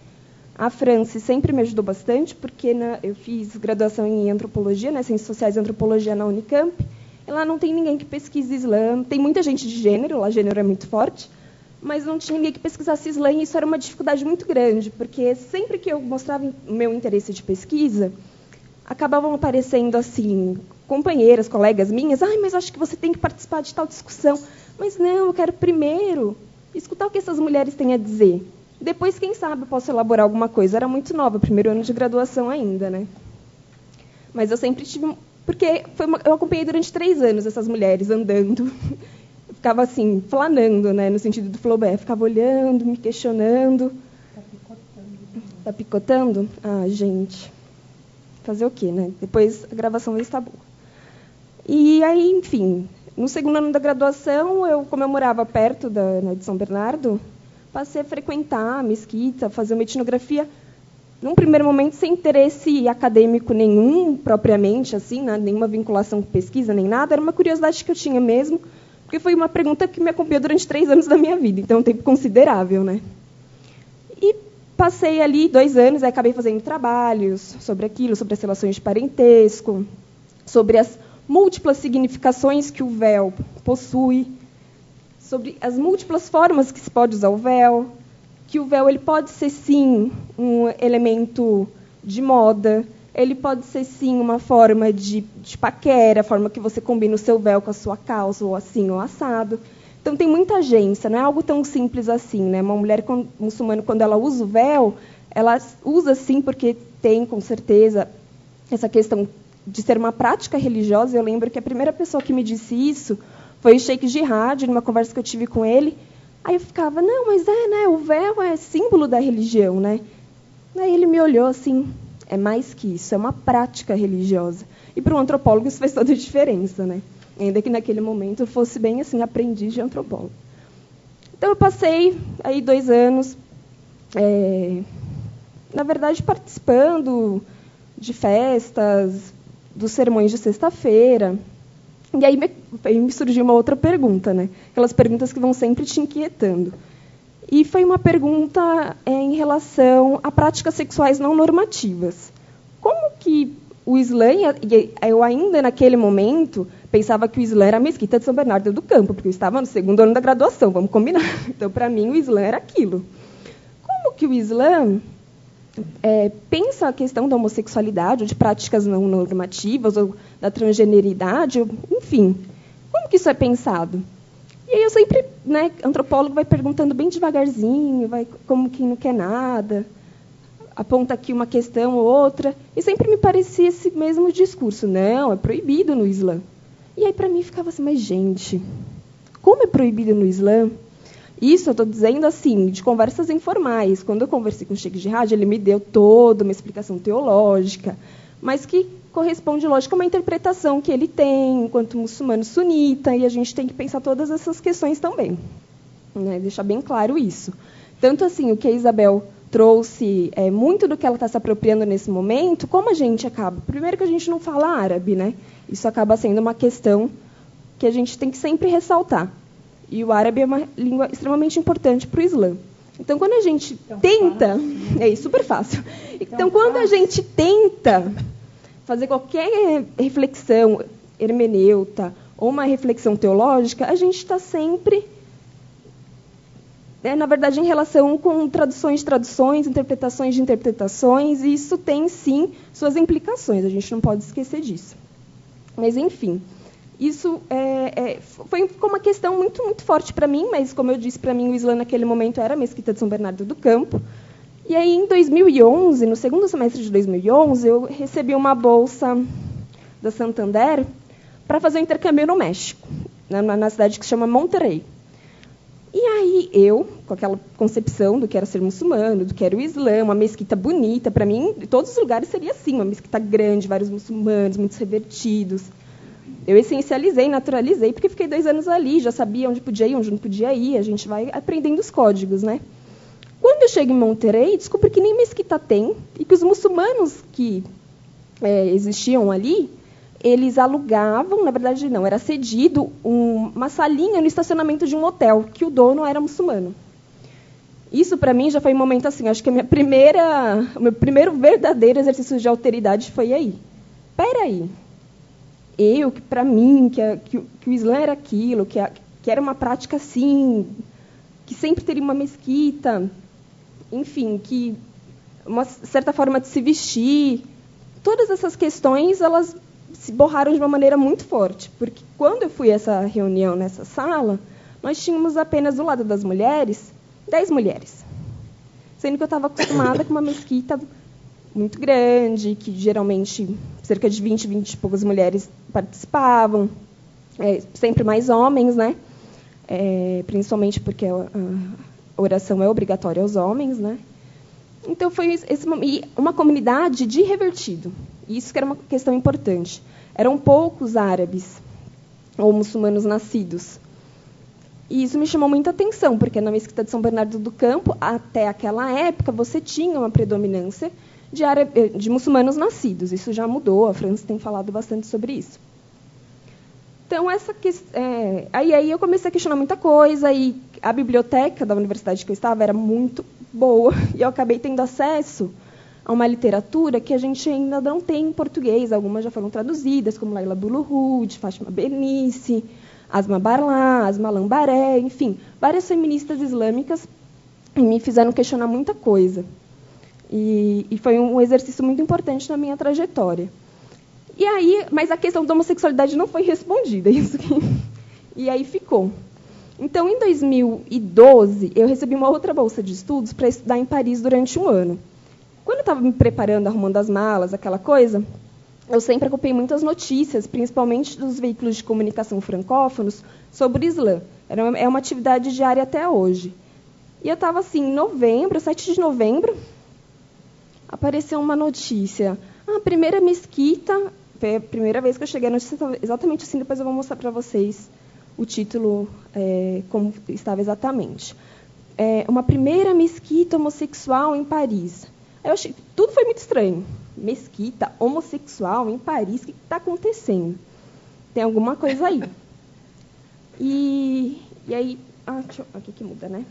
A Franci sempre me ajudou bastante, porque eu fiz graduação em antropologia, né, ciências sociais e antropologia na Unicamp, e lá não tem ninguém que pesquise Islã, tem muita gente de gênero, lá gênero é muito forte, mas não tinha ninguém que pesquisasse Islã, e isso era uma dificuldade muito grande, porque sempre que eu mostrava o meu interesse de pesquisa, acabavam aparecendo assim, companheiras, colegas minhas, mas acho que você tem que participar de tal discussão. Mas não, eu quero primeiro escutar o que essas mulheres têm a dizer. Depois, quem sabe, eu posso elaborar alguma coisa. Era muito nova, primeiro ano de graduação ainda, né? Mas eu sempre tive... Porque eu acompanhei durante 3 anos essas mulheres andando. Eu ficava assim, flanando, né? No sentido do Flaubert. Ficava olhando, me questionando. Tá picotando? Ah, gente. Fazer o quê, né? Depois a gravação vai estar boa. E aí, enfim, no segundo ano da graduação, como eu morava perto de São Bernardo, passei a frequentar a mesquita, fazer uma etnografia, num primeiro momento sem interesse acadêmico nenhum, propriamente, assim, né? Nenhuma vinculação com pesquisa, nem nada. Era uma curiosidade que eu tinha mesmo, porque foi uma pergunta que me acompanhou durante 3 anos da minha vida, então é um tempo considerável, né? E passei ali 2 anos, aí acabei fazendo trabalhos sobre aquilo, sobre as relações de parentesco, sobre as múltiplas significações que o véu possui, sobre as múltiplas formas que se pode usar o véu, que o véu ele pode ser, sim, um elemento de moda, ele pode ser, sim, uma forma de paquera, a forma que você combina o seu véu com a sua calça, ou assim, ou assado. Então, tem muita agência, não é algo tão simples assim, né? Uma mulher muçulmana, quando ela usa o véu, ela usa, sim, porque tem, com certeza, essa questão de ser uma prática religiosa. Eu lembro que a primeira pessoa que me disse isso foi o Sheikh Jihad, numa conversa que eu tive com ele. Aí eu ficava, não, mas né, o véu é símbolo da religião, né? Aí ele me olhou assim, é mais que isso, é uma prática religiosa. E para um antropólogo isso fez toda a diferença, né? Ainda que naquele momento eu fosse bem assim, aprendiz de antropólogo. Então eu passei aí 2 anos, na verdade, participando de festas, dos sermões de sexta-feira. E aí me surgiu uma outra pergunta, né? Aquelas perguntas que vão sempre te inquietando. E foi uma pergunta em relação a práticas sexuais não normativas. Como que o Islã, eu ainda naquele momento pensava que o Islã era a mesquita de São Bernardo do Campo, porque eu estava no 2º ano da graduação, vamos combinar. Então, para mim, o Islã era aquilo. Como que o Islã pensa a questão da homossexualidade, ou de práticas não normativas, ou da transgeneridade, enfim. Como que isso é pensado? E aí eu sempre, né, antropólogo vai perguntando bem devagarzinho, vai como quem não quer nada, aponta aqui uma questão ou outra, e sempre me parecia esse mesmo discurso. Não, é proibido no Islã. E aí, para mim, ficava assim, mas, gente, como é proibido no Islã? Isso eu estou dizendo assim, de conversas informais. Quando eu conversei com o Sheikh Jihad, ele me deu toda uma explicação teológica, mas que corresponde, lógico, a uma interpretação que ele tem enquanto muçulmano sunita, e a gente tem que pensar todas essas questões também, né? Deixar bem claro isso. Tanto assim, o que a Isabel trouxe, muito do que ela está se apropriando nesse momento, como a gente acaba? Primeiro que a gente não fala árabe, né? Isso acaba sendo uma questão que a gente tem que sempre ressaltar. E o árabe é uma língua extremamente importante para o Islã. Então, quando a gente tenta... É super fácil. Então, quando a gente tenta fazer qualquer reflexão hermeneuta ou uma reflexão teológica, a gente está sempre, na verdade, em relação com traduções de traduções, interpretações de interpretações, e isso tem, sim, suas implicações. A gente não pode esquecer disso. Mas, enfim... Isso foi uma questão muito, muito forte para mim, mas, como eu disse, para mim o Islã naquele momento era a mesquita de São Bernardo do Campo. E aí, em 2011, no 2º semestre de 2011, eu recebi uma bolsa da Santander para fazer um intercâmbio no México, na cidade que se chama Monterrey. E aí eu, com aquela concepção do que era ser muçulmano, do que era o Islã, uma mesquita bonita, para mim, em todos os lugares seria assim, uma mesquita grande, vários muçulmanos, muitos revertidos. Eu essencializei, naturalizei, porque fiquei 2 anos ali, já sabia onde podia ir, onde não podia ir, a gente vai aprendendo os códigos, né? Quando eu chego em Monterrey, descobri que nem mesquita tem, e que os muçulmanos que existiam ali, eles alugavam, na verdade não, era cedido uma salinha no estacionamento de um hotel, que o dono era muçulmano. Isso, para mim, já foi um momento assim, acho que o meu primeiro verdadeiro exercício de alteridade foi aí. Espera aí. Para mim, que o Islã era aquilo, que era uma prática assim, que sempre teria uma mesquita, enfim, que uma certa forma de se vestir, todas essas questões, elas se borraram de uma maneira muito forte, porque quando eu fui a essa reunião nessa sala, nós tínhamos apenas do lado das mulheres 10 mulheres, sendo que eu estava acostumada com uma mesquita muito grande, que geralmente cerca de 20 e poucas mulheres participavam, sempre mais homens, né? Principalmente porque a oração é obrigatória aos homens, né? Então, foi uma comunidade de revertido. Isso que era uma questão importante. Eram poucos árabes ou muçulmanos nascidos. E isso me chamou muita atenção, porque na mesquita de São Bernardo do Campo, até aquela época, você tinha uma predominância de muçulmanos nascidos. Isso já mudou, a França tem falado bastante sobre isso. Então, aí eu comecei a questionar muita coisa, e a biblioteca da universidade que eu estava era muito boa, e eu acabei tendo acesso a uma literatura que a gente ainda não tem em português. Algumas já foram traduzidas, como Laila Bulurud, Fátima Bernice, Asma Barla, Asma Lambaré, enfim, várias feministas islâmicas, e me fizeram questionar muita coisa. E foi um exercício muito importante na minha trajetória. E aí, mas a questão da homossexualidade não foi respondida, isso que, e aí ficou. Então, em 2012, eu recebi uma outra bolsa de estudos para estudar em Paris durante um ano. Quando eu estava me preparando, arrumando as malas, aquela coisa, eu sempre acompanhei muitas notícias, principalmente dos veículos de comunicação francófonos, sobre o Islã. É uma atividade diária até hoje. E eu estava assim, em novembro, 7 de novembro, apareceu uma notícia. A primeira mesquita, foi a primeira vez que eu cheguei a notícia, exatamente assim, depois eu vou mostrar para vocês o título, como estava exatamente. Uma primeira mesquita homossexual em Paris. Eu achei, tudo foi muito estranho. Mesquita homossexual em Paris, o que está acontecendo? Tem alguma coisa aí. E aí, aqui que muda, né?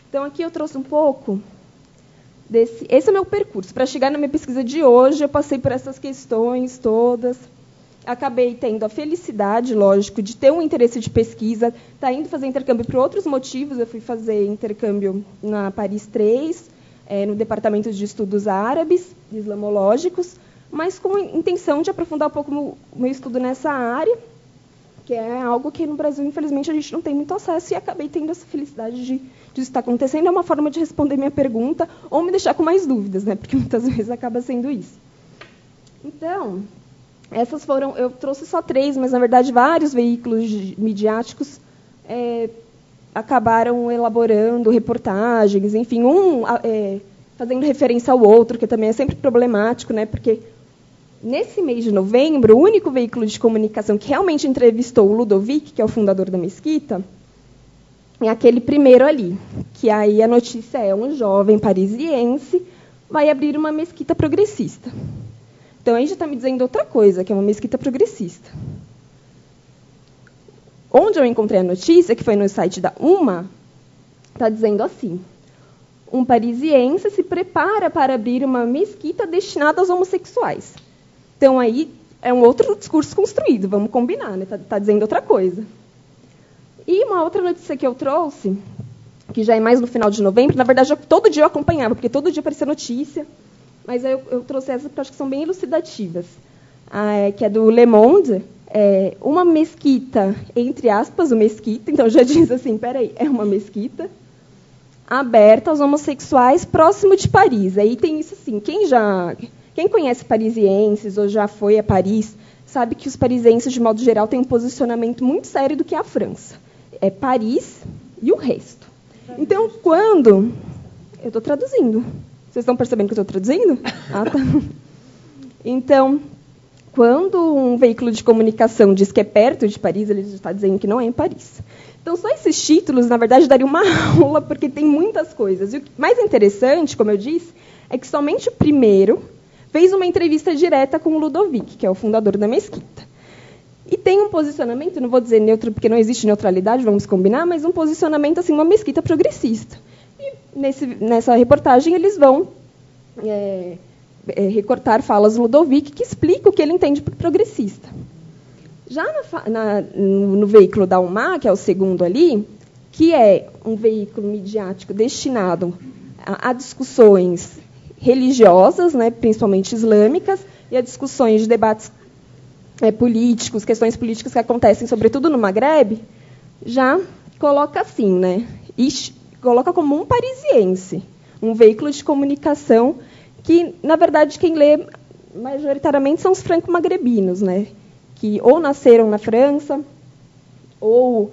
Então, aqui eu trouxe um pouco esse é o meu percurso. Para chegar na minha pesquisa de hoje, eu passei por essas questões todas. Acabei tendo a felicidade, lógico, de ter um interesse de pesquisa, estar indo fazer intercâmbio por outros motivos. Eu fui fazer intercâmbio na Paris 3, no Departamento de Estudos Árabes, Islamológicos, mas com a intenção de aprofundar um pouco o meu estudo nessa área, que é algo que no Brasil, infelizmente, a gente não tem muito acesso, e acabei tendo essa felicidade de isso estar acontecendo. É uma forma de responder minha pergunta, ou me deixar com mais dúvidas, né? Porque muitas vezes acaba sendo isso. Então, essas foram... Eu trouxe só 3, mas, na verdade, vários veículos midiáticos acabaram elaborando reportagens, enfim, fazendo referência ao outro, que também é sempre problemático, né? Porque nesse mês de novembro, o único veículo de comunicação que realmente entrevistou o Ludovic, que é o fundador da mesquita, é aquele primeiro ali, que aí a notícia é: um jovem parisiense vai abrir uma mesquita progressista. Então, aí já está me dizendo outra coisa, que é uma mesquita progressista. Onde eu encontrei a notícia, que foi no site da UMA, está dizendo assim: um parisiense se prepara para abrir uma mesquita destinada aos homossexuais. Então, aí é um outro discurso construído, vamos combinar, né? Está dizendo outra coisa. E uma outra notícia que eu trouxe, que já é mais no final de novembro, na verdade, todo dia eu acompanhava, porque todo dia aparecia notícia, mas eu trouxe essas que eu acho que são bem elucidativas, que é do Le Monde, uma mesquita, entre aspas, uma mesquita, então já diz assim, peraí, é uma mesquita, aberta aos homossexuais próximo de Paris. Aí tem isso assim, quem conhece parisienses ou já foi a Paris, sabe que os parisienses, de modo geral, têm um posicionamento muito sério do que a França. É Paris e o resto. Então, quando... Eu estou traduzindo. Vocês estão percebendo que eu estou traduzindo? Ah, tá. Então, quando um veículo de comunicação diz que é perto de Paris, ele está dizendo que não é em Paris. Então, só esses títulos, na verdade, daria uma aula, porque tem muitas coisas. E o mais interessante, como eu disse, é que somente o primeiro fez uma entrevista direta com o Ludovic, que é o fundador da mesquita. E tem um posicionamento, não vou dizer neutro, porque não existe neutralidade, vamos combinar, mas um posicionamento, assim, uma mesquita progressista. E nessa reportagem eles vão recortar falas do Ludovic, que explica o que ele entende por progressista. Já no veículo da UMA, que é o segundo ali, que é um veículo midiático destinado a discussões religiosas, né, principalmente islâmicas, e a discussões de debates políticos, questões políticas que acontecem, sobretudo no Maghreb, já coloca assim, né, e coloca como um parisiense, um veículo de comunicação que, na verdade, quem lê majoritariamente são os franco-magrebinos, né, que ou nasceram na França, ou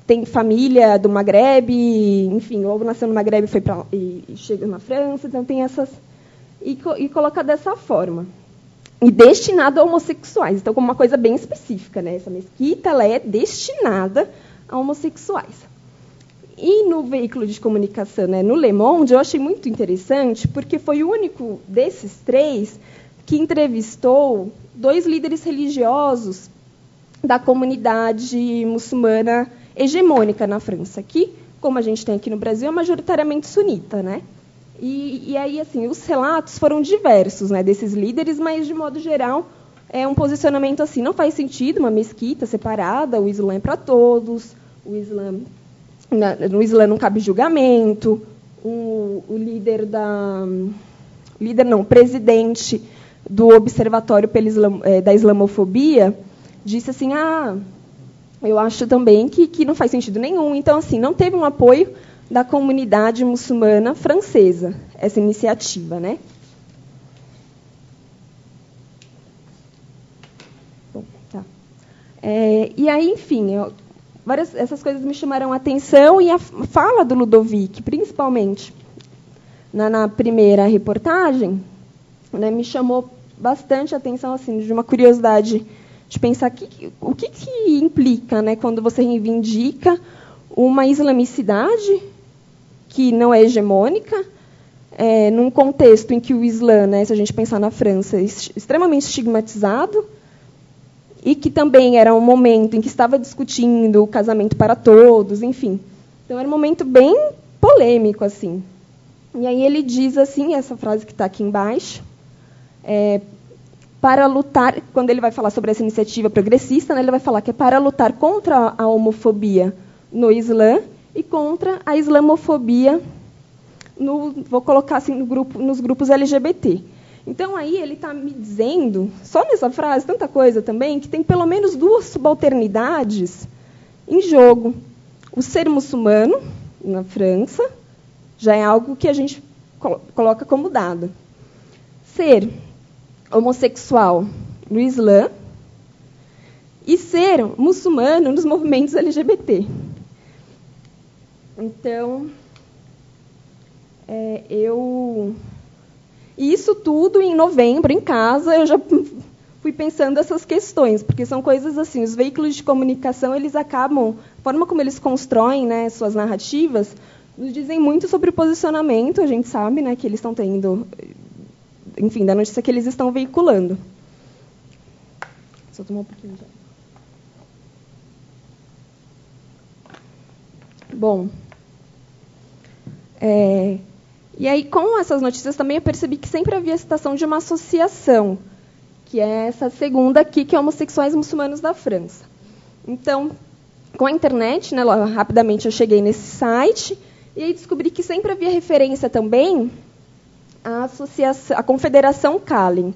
tem família do Maghreb, enfim, ou nasceu no Maghreb e chega na França, então tem essas... E coloca dessa forma. E destinado a homossexuais, então como uma coisa bem específica, né? Essa mesquita ela é destinada a homossexuais. E no veículo de comunicação, né, no Le Monde, eu achei muito interessante, porque foi o único desses 3 que entrevistou 2 líderes religiosos da comunidade muçulmana hegemônica na França, que como a gente tem aqui no Brasil, é majoritariamente sunita, né? E aí, assim, os relatos foram diversos, né, desses líderes, mas, de modo geral, é um posicionamento assim, não faz sentido uma mesquita separada, o Islã é para todos, no Islã não cabe julgamento, o presidente do Observatório da Islamofobia disse assim, eu acho também que não faz sentido nenhum. Então, assim, não teve um apoio da comunidade muçulmana francesa, essa iniciativa, né? Bom, tá. E aí, enfim, essas coisas me chamaram a atenção, e a fala do Ludovic, principalmente na primeira reportagem, né, me chamou bastante a atenção, assim, de uma curiosidade de pensar o que implica, né, quando você reivindica uma islamicidade que não é hegemônica, num contexto em que o Islã, né, se a gente pensar na França, é extremamente estigmatizado, e que também era um momento em que estava discutindo o casamento para todos, enfim. Então, era um momento bem polêmico, assim. E aí ele diz assim, essa frase que está aqui embaixo, para lutar, quando ele vai falar sobre essa iniciativa progressista, né, ele vai falar que é para lutar contra a homofobia no Islã e contra a islamofobia, vou colocar assim, nos grupos LGBT. Então, aí ele está me dizendo, só nessa frase, tanta coisa também, que tem pelo menos duas subalternidades em jogo. O ser muçulmano, na França, já é algo que a gente coloca como dado. Ser homossexual no Islã e ser muçulmano nos movimentos LGBT. Então, E isso tudo, em novembro, em casa, eu já fui pensando essas questões, porque são coisas assim, os veículos de comunicação, eles acabam, a forma como eles constroem, né, suas narrativas, nos dizem muito sobre o posicionamento, a gente sabe, né, que eles estão tendo, enfim, da notícia que eles estão veiculando. Só tomar um pouquinho de água. Bom, e aí, com essas notícias, também eu percebi que sempre havia a citação de uma associação, que é essa segunda aqui, que é Homossexuais Muçulmanos da França. Então, com a internet, né, rapidamente eu cheguei nesse site, e aí descobri que sempre havia referência também à Confederação Kalin.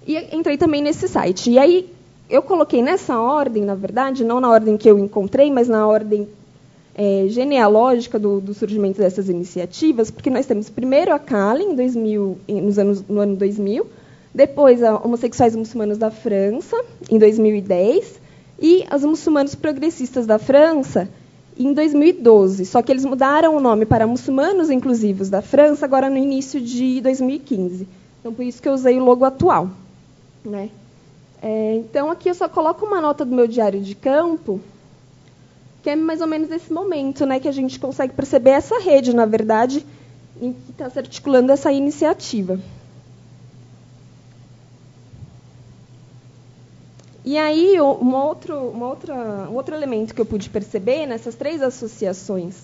E entrei também nesse site. E aí, eu coloquei nessa ordem, na verdade, não na ordem que eu encontrei, mas na ordem genealógica do surgimento dessas iniciativas, porque nós temos primeiro a Kalin, no ano 2000, depois a Homossexuais Muçulmanos da França, em 2010, e as Muçulmanos Progressistas da França, em 2012. Só que eles mudaram o nome para Muçulmanos Inclusivos da França, agora no início de 2015. Então, por isso que eu usei o logo atual, né? Então, aqui eu só coloco uma nota do meu diário de campo, que é mais ou menos esse momento, né, que a gente consegue perceber essa rede, na verdade, em que está se articulando essa iniciativa. E aí, um outro elemento que eu pude perceber nessas três associações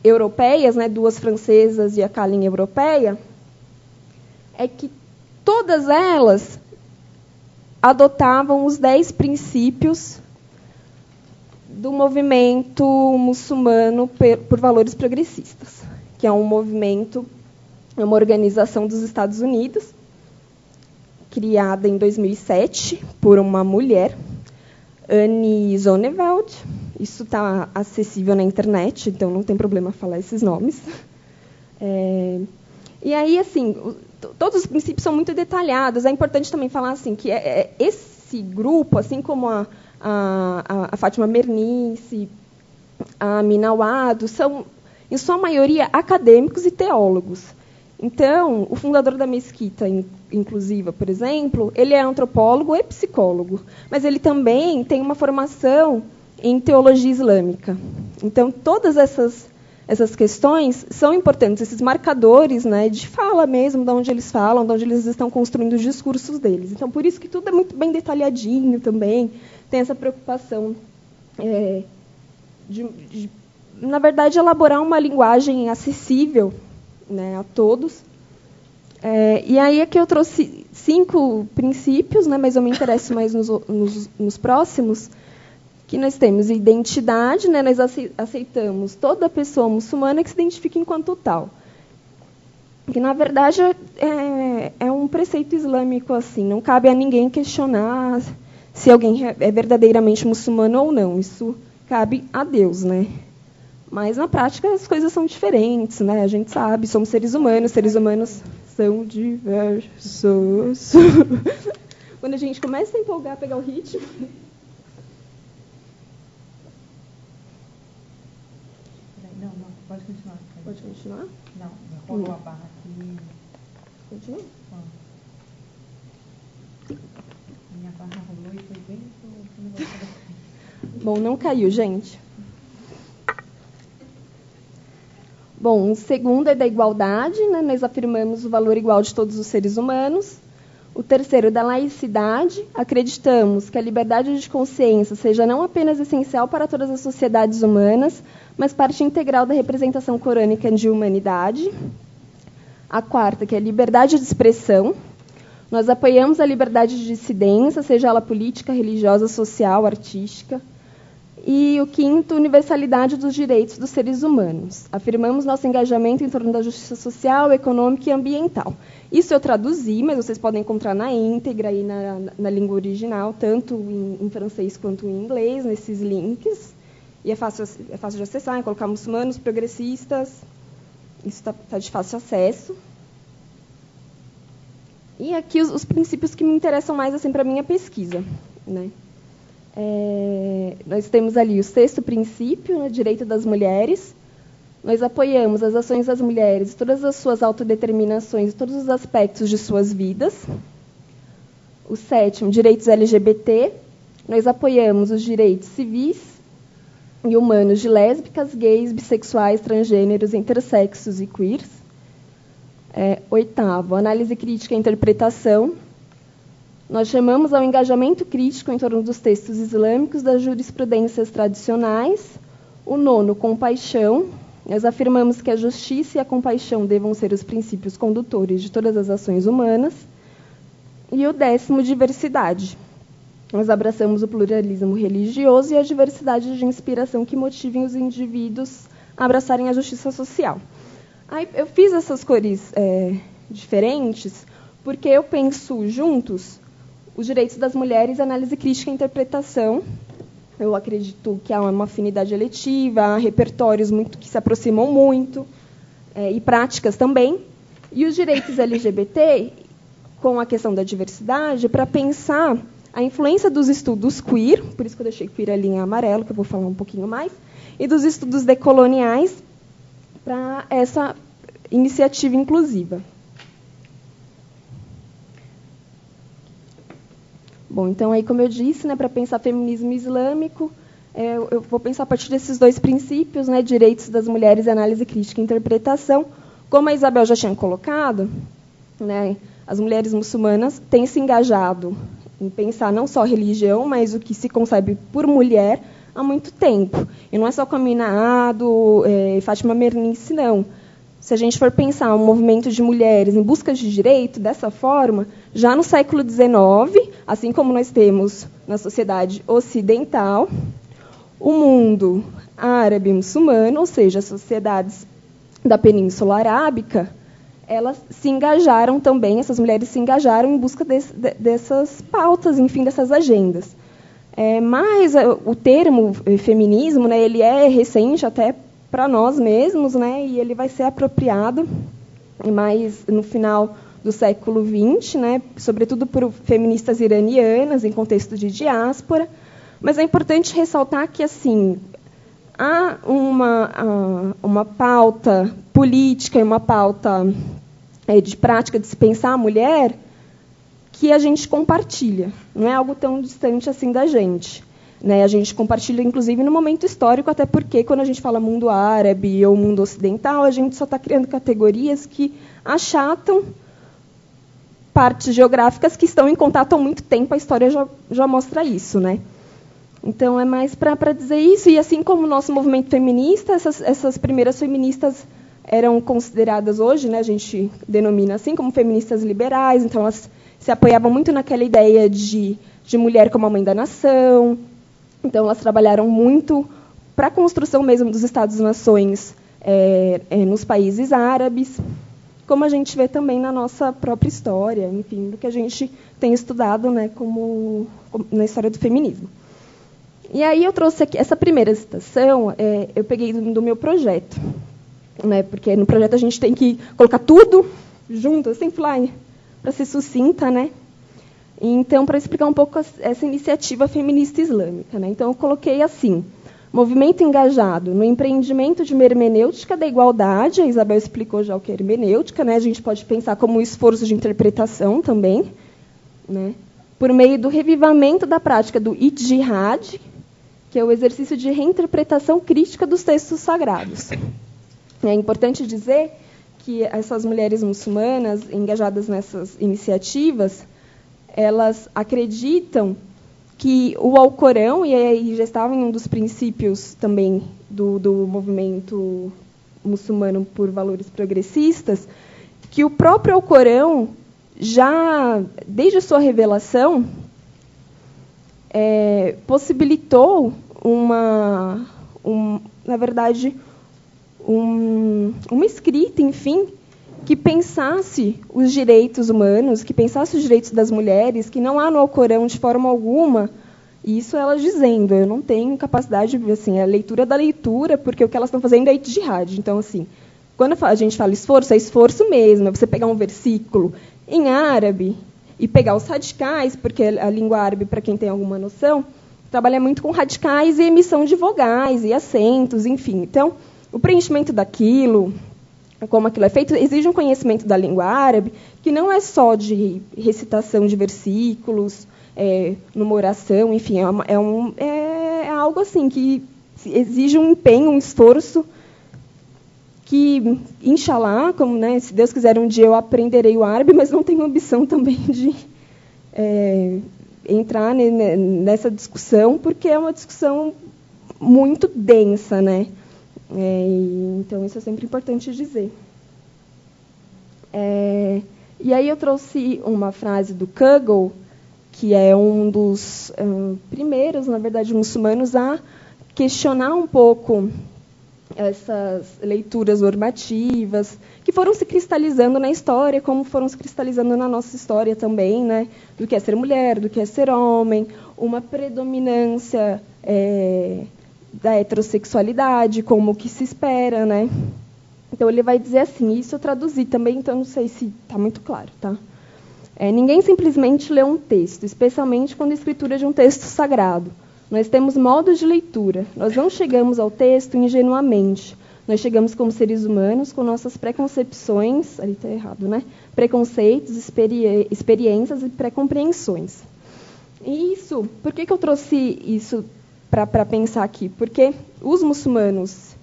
europeias, né, duas francesas e a Kalin europeia, é que todas elas adotavam os 10 princípios do movimento muçulmano por valores progressistas, que é um movimento, é uma organização dos Estados Unidos, criada em 2007 por uma mulher, Annie Zonneveld. Isso está acessível na internet, então não tem problema falar esses nomes. E aí, assim, todos os princípios são muito detalhados. É importante também falar assim que esse grupo, assim como a Fátima Mernissi, a Amina Awad, são, em sua maioria, acadêmicos e teólogos. Então, o fundador da Mesquita Inclusiva, por exemplo, ele é antropólogo e psicólogo, mas ele também tem uma formação em teologia islâmica. Então, todas essas questões são importantes, esses marcadores, né, de fala mesmo, de onde eles falam, de onde eles estão construindo os discursos deles. Então, por isso que tudo é muito bem detalhadinho também, tem essa preocupação de na verdade, elaborar uma linguagem acessível, né, a todos. E aí aqui eu trouxe 5 princípios, né, mas eu me interesso mais nos próximos, que nós temos identidade, né, nós aceitamos toda pessoa muçulmana que se identifica enquanto tal. Que, na verdade, é um preceito islâmico, assim, não cabe a ninguém questionar se alguém é verdadeiramente muçulmano ou não. Isso cabe a Deus, né? Mas, na prática, as coisas são diferentes, né? A gente sabe, somos seres humanos são diversos. Quando a gente começa a empolgar, pegar o ritmo... Não, pode continuar. Pode continuar? Não, rolou a barra aqui. Continua? Minha barra rolou e foi bem pro... Bom, não caiu, gente. Bom, o segundo é da igualdade, né? Nós afirmamos o valor igual de todos os seres humanos. O terceiro, da laicidade, acreditamos que a liberdade de consciência seja não apenas essencial para todas as sociedades humanas, mas parte integral da representação corânica de humanidade. A quarta, que é a liberdade de expressão. Nós apoiamos a liberdade de dissidência, seja ela política, religiosa, social, artística. E o quinto, universalidade dos direitos dos seres humanos. Afirmamos nosso engajamento em torno da justiça social, econômica e ambiental. Isso eu traduzi, mas vocês podem encontrar na íntegra e na língua original, tanto em francês quanto em inglês, nesses links. E é fácil de acessar, colocar muçulmanos, progressistas. Isso está de fácil acesso. E aqui os princípios que me interessam mais assim, para a minha pesquisa, né? Nós temos ali o sexto princípio, né, direito das mulheres. Nós apoiamos as ações das mulheres, todas as suas autodeterminações, todos os aspectos de suas vidas. O sétimo, direitos LGBT. Nós apoiamos os direitos civis e humanos de lésbicas, gays, bissexuais, transgêneros, intersexos e queers. Oitavo, análise crítica e interpretação. Nós chamamos ao engajamento crítico em torno dos textos islâmicos das jurisprudências tradicionais. O nono, compaixão. Nós afirmamos que a justiça e a compaixão devam ser os princípios condutores de todas as ações humanas. E o décimo, diversidade. Nós abraçamos o pluralismo religioso e a diversidade de inspiração que motivem os indivíduos a abraçarem a justiça social. Aí, eu fiz essas cores diferentes porque eu penso juntos os direitos das mulheres, análise crítica e interpretação. Eu acredito que há uma afinidade eletiva, há repertórios que se aproximam muito, e práticas também. E os direitos LGBT, com a questão da diversidade, para pensar a influência dos estudos queer, por isso que eu deixei queer ali em amarelo, que eu vou falar um pouquinho mais, e dos estudos decoloniais para essa iniciativa inclusiva. Bom, então, aí, como eu disse, né, para pensar feminismo islâmico, eu vou pensar a partir desses 2 princípios, né, direitos das mulheres e análise crítica e interpretação. Como a Isabel já tinha colocado, né, as mulheres muçulmanas têm se engajado em pensar não só a religião, mas o que se concebe por mulher há muito tempo. E não é só com a Amina Ado, Fátima Mernice, não. Se a gente for pensar um movimento de mulheres em busca de direito dessa forma, já no século XIX, assim como nós temos na sociedade ocidental, o mundo árabe muçulmano, ou seja, as sociedades da Península Arábica, elas se engajaram também, essas mulheres se engajaram em busca dessas pautas, enfim, dessas agendas. Mas o termo feminismo, né, ele é recente até para nós mesmos, né, e ele vai ser apropriado mais no final do século XX, né, sobretudo por feministas iranianas, em contexto de diáspora. Mas é importante ressaltar que assim, há uma pauta política e uma pauta de prática de se pensar a mulher que a gente compartilha, não é algo tão distante assim da gente. Né, a gente compartilha, inclusive, no momento histórico, até porque, quando a gente fala mundo árabe ou mundo ocidental, a gente só está criando categorias que achatam partes geográficas que estão em contato há muito tempo. A história já mostra isso. Né? Então, é mais para dizer isso. E assim como o nosso movimento feminista, essas primeiras feministas eram consideradas hoje, né, a gente denomina assim, como feministas liberais. Então, elas se apoiavam muito naquela ideia de mulher como a mãe da nação. Então, elas trabalharam muito para a construção mesmo dos Estados-nações nos países árabes, como a gente vê também na nossa própria história, enfim, do que a gente tem estudado, né, como na história do feminismo. E aí eu trouxe aqui essa primeira citação, eu peguei do meu projeto, né, porque no projeto a gente tem que colocar tudo junto, assim, para ser sucinta, né? Então, para explicar um pouco essa iniciativa feminista islâmica, né? Então, eu coloquei assim: movimento engajado no empreendimento de uma hermenêutica da igualdade. A Isabel explicou já o que é hermenêutica, né? A gente pode pensar como um esforço de interpretação também, né? Por meio do revivamento da prática do ijtihad, que é o exercício de reinterpretação crítica dos textos sagrados. É importante dizer que essas mulheres muçulmanas engajadas nessas iniciativas, elas acreditam que o Alcorão, e aí já estava em um dos princípios também do movimento muçulmano por valores progressistas, que o próprio Alcorão, já desde a sua revelação, possibilitou uma escrita, enfim, que pensasse os direitos humanos, que pensasse os direitos das mulheres, que não há no Alcorão de forma alguma, e isso elas dizendo, eu não tenho capacidade, assim, a leitura da leitura, porque o que elas estão fazendo é ijtihad. Então, assim, quando a gente fala esforço, é esforço mesmo, é você pegar um versículo em árabe e pegar os radicais, porque a língua árabe, para quem tem alguma noção, trabalha muito com radicais e emissão de vogais e acentos, enfim. Então, o preenchimento daquilo, como aquilo é feito, exige um conhecimento da língua árabe, que não é só de recitação de versículos, numa oração, enfim, é algo assim que exige um empenho, um esforço, que, inshallah, como, né, se Deus quiser, um dia eu aprenderei o árabe, mas não tenho ambição também de entrar nessa discussão, porque é uma discussão muito densa, né? Então, isso é sempre importante dizer. E aí eu trouxe uma frase do Kugel, que é um dos primeiros, na verdade, muçulmanos a questionar um pouco essas leituras normativas, que foram se cristalizando na história, como foram se cristalizando na nossa história também, né? Do que é ser mulher, do que é ser homem, uma predominância da heterossexualidade, como que se espera, né? Então, ele vai dizer assim, isso eu traduzi também, então não sei se está muito claro, tá? Ninguém simplesmente lê um texto, especialmente quando a escritura é de um texto sagrado. Nós temos modos de leitura, nós não chegamos ao texto ingenuamente, nós chegamos como seres humanos com nossas preconcepções, ali está errado, né? Preconceitos, experiências e pré-compreensões. E isso, por que eu trouxe isso para pensar aqui? Porque os muçulmanos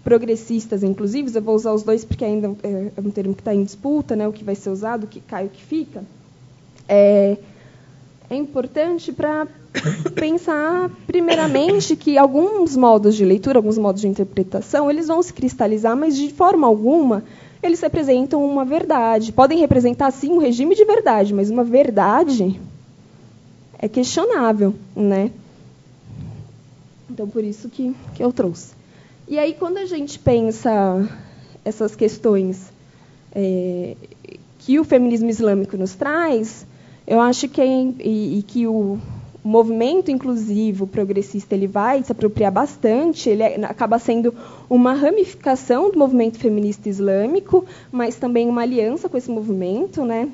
progressistas, inclusive, eu vou usar os dois porque ainda é um termo que está em disputa, né, o que vai ser usado, o que cai, o que fica, é importante para pensar, primeiramente, que alguns modos de leitura, alguns modos de interpretação, eles vão se cristalizar, mas, de forma alguma, eles representam uma verdade. Podem representar, sim, um regime de verdade, mas uma verdade é questionável, né? Então, por isso que eu trouxe. E aí, quando a gente pensa essas questões que o feminismo islâmico nos traz, eu acho que o movimento inclusivo progressista ele vai se apropriar bastante, ele acaba sendo uma ramificação do movimento feminista islâmico, mas também uma aliança com esse movimento, né?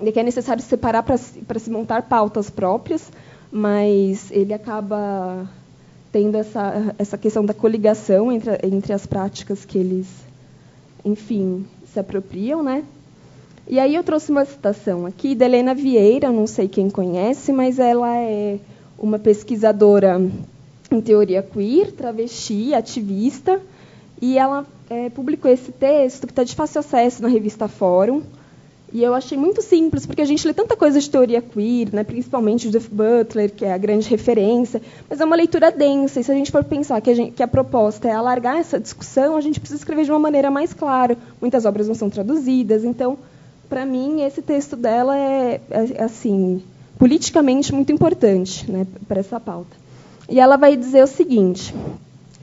De que é necessário separar para se montar pautas próprias, mas ele acaba tendo essa questão da coligação entre as práticas que eles, enfim, se apropriam, né? E aí eu trouxe uma citação aqui da Helena Vieira, não sei quem conhece, mas ela é uma pesquisadora em teoria queer, travesti, ativista, e ela publicou esse texto que está de fácil acesso na revista Fórum, E eu achei muito simples, porque a gente lê tanta coisa de teoria queer, né, principalmente Judith Butler, que é a grande referência, mas é uma leitura densa, e se a gente for pensar que a proposta é alargar essa discussão, a gente precisa escrever de uma maneira mais clara. Muitas obras não são traduzidas, então, para mim, esse texto dela é assim, politicamente muito importante, né, para essa pauta. E ela vai dizer o seguinte,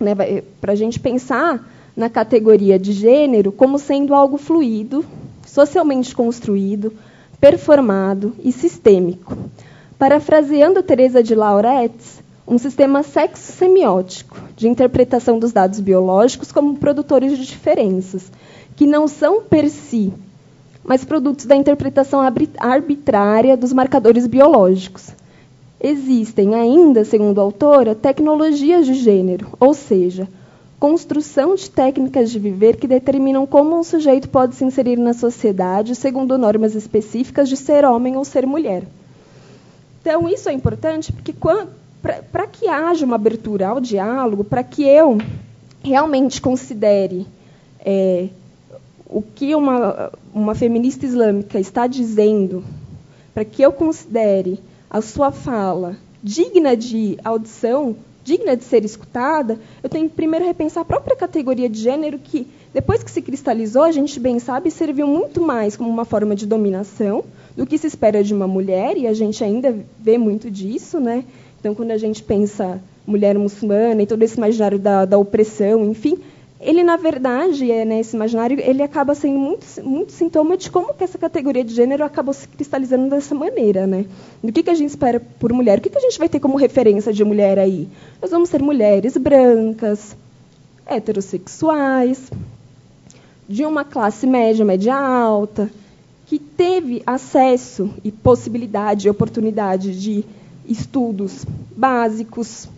né, para a gente pensar na categoria de gênero como sendo algo fluido, socialmente construído, performado e sistêmico. Parafraseando Teresa de Lauretz, um sistema sexo-semiótico de interpretação dos dados biológicos como produtores de diferenças, que não são per si, mas produtos da interpretação arbitrária dos marcadores biológicos. Existem ainda, segundo a autora, tecnologias de gênero, ou seja, construção de técnicas de viver que determinam como um sujeito pode se inserir na sociedade segundo normas específicas de ser homem ou ser mulher. Então, isso é importante porque, para que haja uma abertura ao diálogo, para que eu realmente considere o que uma feminista islâmica está dizendo, para que eu considere a sua fala digna de audição, digna de ser escutada, eu tenho que primeiro repensar a própria categoria de gênero, que, depois que se cristalizou, a gente bem sabe, serviu muito mais como uma forma de dominação do que se espera de uma mulher, e a gente ainda vê muito disso, né? Então, quando a gente pensa mulher muçulmana e todo esse imaginário da opressão, enfim, ele, na verdade, né, esse imaginário, ele acaba sendo muito sintoma de como que essa categoria de gênero acabou se cristalizando dessa maneira, né? Do que a gente espera por mulher? O que a gente vai ter como referência de mulher aí? Nós vamos ter mulheres brancas, heterossexuais, de uma classe média, média alta, que teve acesso e possibilidade e oportunidade de estudos básicos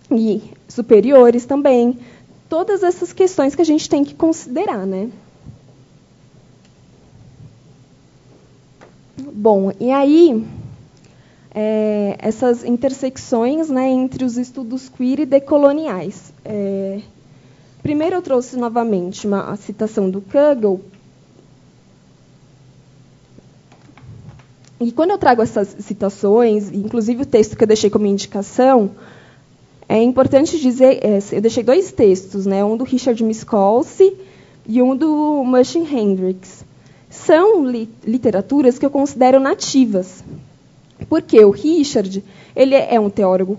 e superiores também. Todas essas questões que a gente tem que considerar, né? Bom, e aí, essas intersecções, né, entre os estudos queer e decoloniais. Primeiro eu trouxe novamente uma citação do Kugel. E quando eu trago essas citações, inclusive o texto que eu deixei como indicação, é importante dizer, eu deixei 2 textos, né, um do Richard Miskolci e um do Mushin Hendricks. São literaturas que eu considero nativas, porque o Richard, ele é um teórico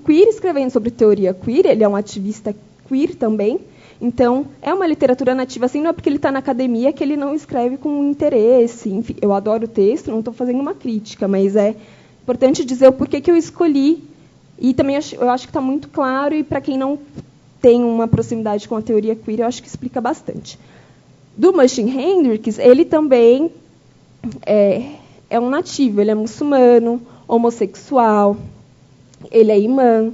queer, escrevendo sobre teoria queer, ele é um ativista queer também, então é uma literatura nativa, assim, não é porque ele está na academia que ele não escreve com interesse. Enfim, eu adoro o texto, não estou fazendo uma crítica, mas é importante dizer o porquê que eu escolhi. E também eu acho que está muito claro, e para quem não tem uma proximidade com a teoria queer, eu acho que explica bastante. Do Mushin Hendricks, ele também é um nativo, ele é muçulmano, homossexual, ele é imã,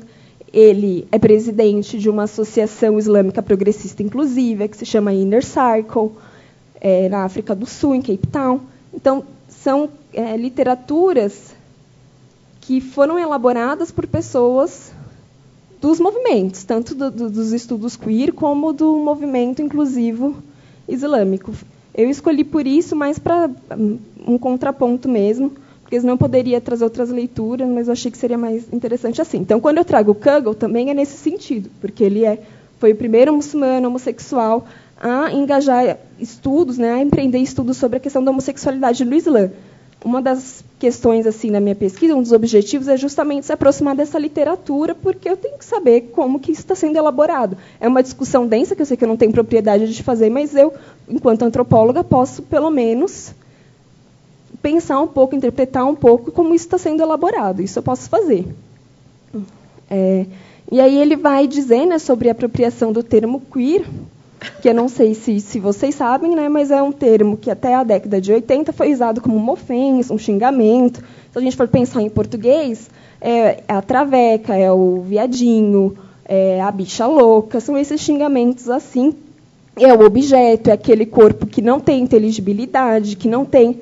ele é presidente de uma associação islâmica progressista inclusiva, que se chama Inner Circle, na África do Sul, em Cape Town. Então, são literaturas que foram elaboradas por pessoas dos movimentos, tanto dos estudos queer como do movimento inclusivo islâmico. Eu escolhi por isso, mais para um contraponto mesmo, porque senão eu poderia trazer outras leituras, mas eu achei que seria mais interessante assim. Então, quando eu trago o Kugel, também é nesse sentido, porque ele foi o primeiro muçulmano homossexual a engajar estudos, né, a empreender estudos sobre a questão da homossexualidade no Islã. Uma das questões assim na minha pesquisa, um dos objetivos é justamente se aproximar dessa literatura, porque eu tenho que saber como que isso está sendo elaborado. É uma discussão densa, que eu sei que eu não tenho propriedade de fazer, mas eu, enquanto antropóloga, posso, pelo menos, pensar um pouco, interpretar um pouco como isso está sendo elaborado. Isso eu posso fazer. E aí ele vai dizer, né, sobre a apropriação do termo queer, que eu não sei se vocês sabem, né, mas é um termo que até a década de 80 foi usado como uma ofensa, um xingamento. Se a gente for pensar em português, é a traveca, é o viadinho, é a bicha louca, são esses xingamentos assim. É o objeto, é aquele corpo que não tem inteligibilidade, que não tem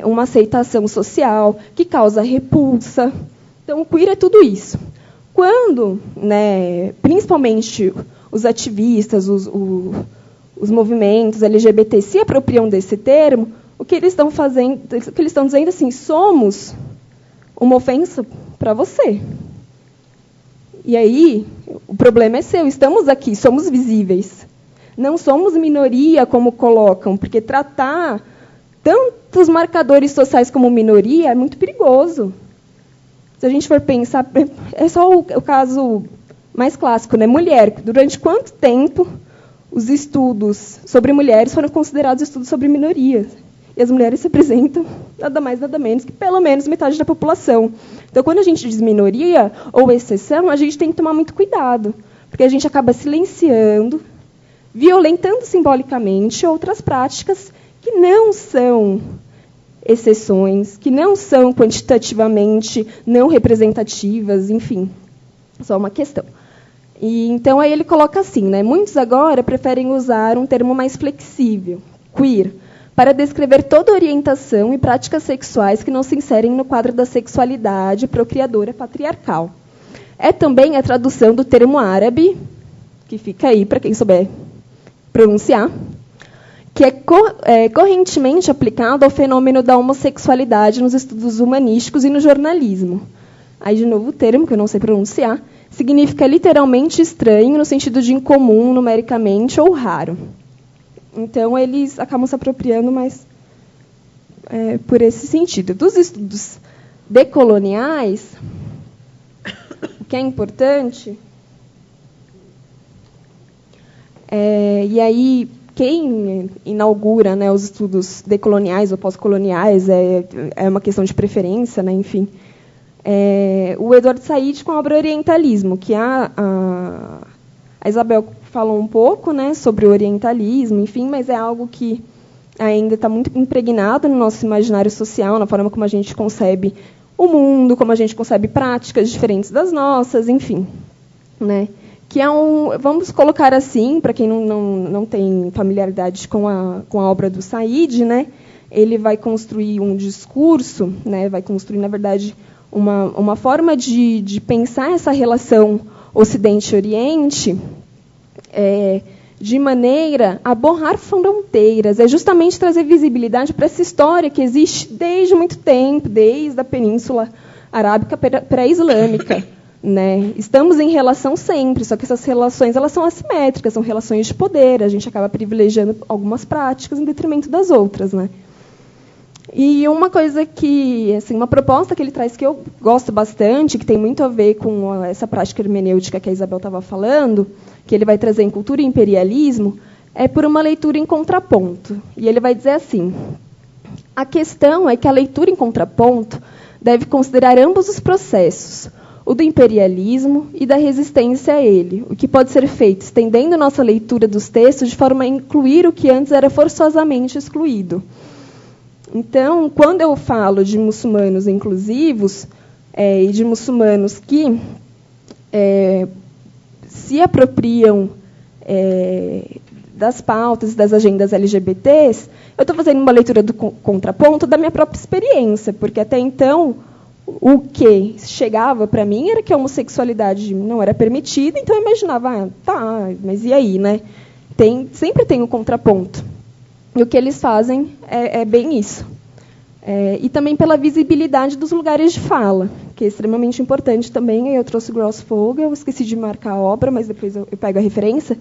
uma aceitação social, que causa repulsa. Então, o queer é tudo isso. Quando, né, principalmente os ativistas, os movimentos LGBT se apropriam desse termo, o que eles estão fazendo, o que eles estão dizendo assim, somos uma ofensa para você. E aí, o problema é seu, estamos aqui, somos visíveis. Não somos minoria, como colocam, porque tratar tantos marcadores sociais como minoria é muito perigoso. Se a gente for pensar, é só o caso mais clássico, né? Mulher. Durante quanto tempo os estudos sobre mulheres foram considerados estudos sobre minorias? E as mulheres representam nada mais, nada menos que pelo menos metade da população. Então, quando a gente diz minoria ou exceção, a gente tem que tomar muito cuidado, porque a gente acaba silenciando, violentando simbolicamente outras práticas que não são exceções, que não são quantitativamente não representativas, enfim, só uma questão. E, então, aí ele coloca assim, né, muitos agora preferem usar um termo mais flexível, queer, para descrever toda orientação e práticas sexuais que não se inserem no quadro da sexualidade procriadora patriarcal. É também a tradução do termo árabe, que fica aí para quem souber pronunciar, que é correntemente aplicado ao fenômeno da homossexualidade nos estudos humanísticos e no jornalismo. Aí, de novo, o termo, que eu não sei pronunciar, significa literalmente estranho, no sentido de incomum, numericamente, ou raro. Então, eles acabam se apropriando, mas por esse sentido. Dos estudos decoloniais, o que é importante, e aí quem inaugura, né, os estudos decoloniais ou pós-coloniais é uma questão de preferência, né, enfim, o Eduardo Said com a obra Orientalismo, que a Isabel falou um pouco, né, sobre o orientalismo, enfim, mas é algo que ainda está muito impregnado no nosso imaginário social, na forma como a gente concebe o mundo, como a gente concebe práticas diferentes das nossas, enfim, né, que é vamos colocar assim, para quem não tem familiaridade com a obra do Said, né, ele vai construir um discurso, né, vai construir, na verdade, uma forma de pensar essa relação Ocidente-Oriente, de maneira a borrar fronteiras, é justamente trazer visibilidade para essa história que existe desde muito tempo, desde a Península Arábica pré-islâmica. Né? Estamos em relação sempre, só que essas relações elas são assimétricas, são relações de poder, a gente acaba privilegiando algumas práticas em detrimento das outras. Né? E uma coisa que, assim, uma proposta que ele traz que eu gosto bastante, que tem muito a ver com essa prática hermenêutica que a Isabel estava falando, que ele vai trazer em Cultura e Imperialismo, é por uma leitura em contraponto. E ele vai dizer assim, a questão é que a leitura em contraponto deve considerar ambos os processos, o do imperialismo e da resistência a ele, o que pode ser feito estendendo nossa leitura dos textos de forma a incluir o que antes era forçosamente excluído. Então, quando eu falo de muçulmanos inclusivos e de muçulmanos que se apropriam das pautas e das agendas LGBTs, eu estou fazendo uma leitura do contraponto da minha própria experiência, porque até então o que chegava para mim era que a homossexualidade não era permitida, então eu imaginava, tá, mas e aí, né? Sempre tem um contraponto. E o que eles fazem é bem isso. E também pela visibilidade dos lugares de fala, que é extremamente importante também. Eu trouxe o Grossfogel, eu esqueci de marcar a obra, mas depois eu pego a referência,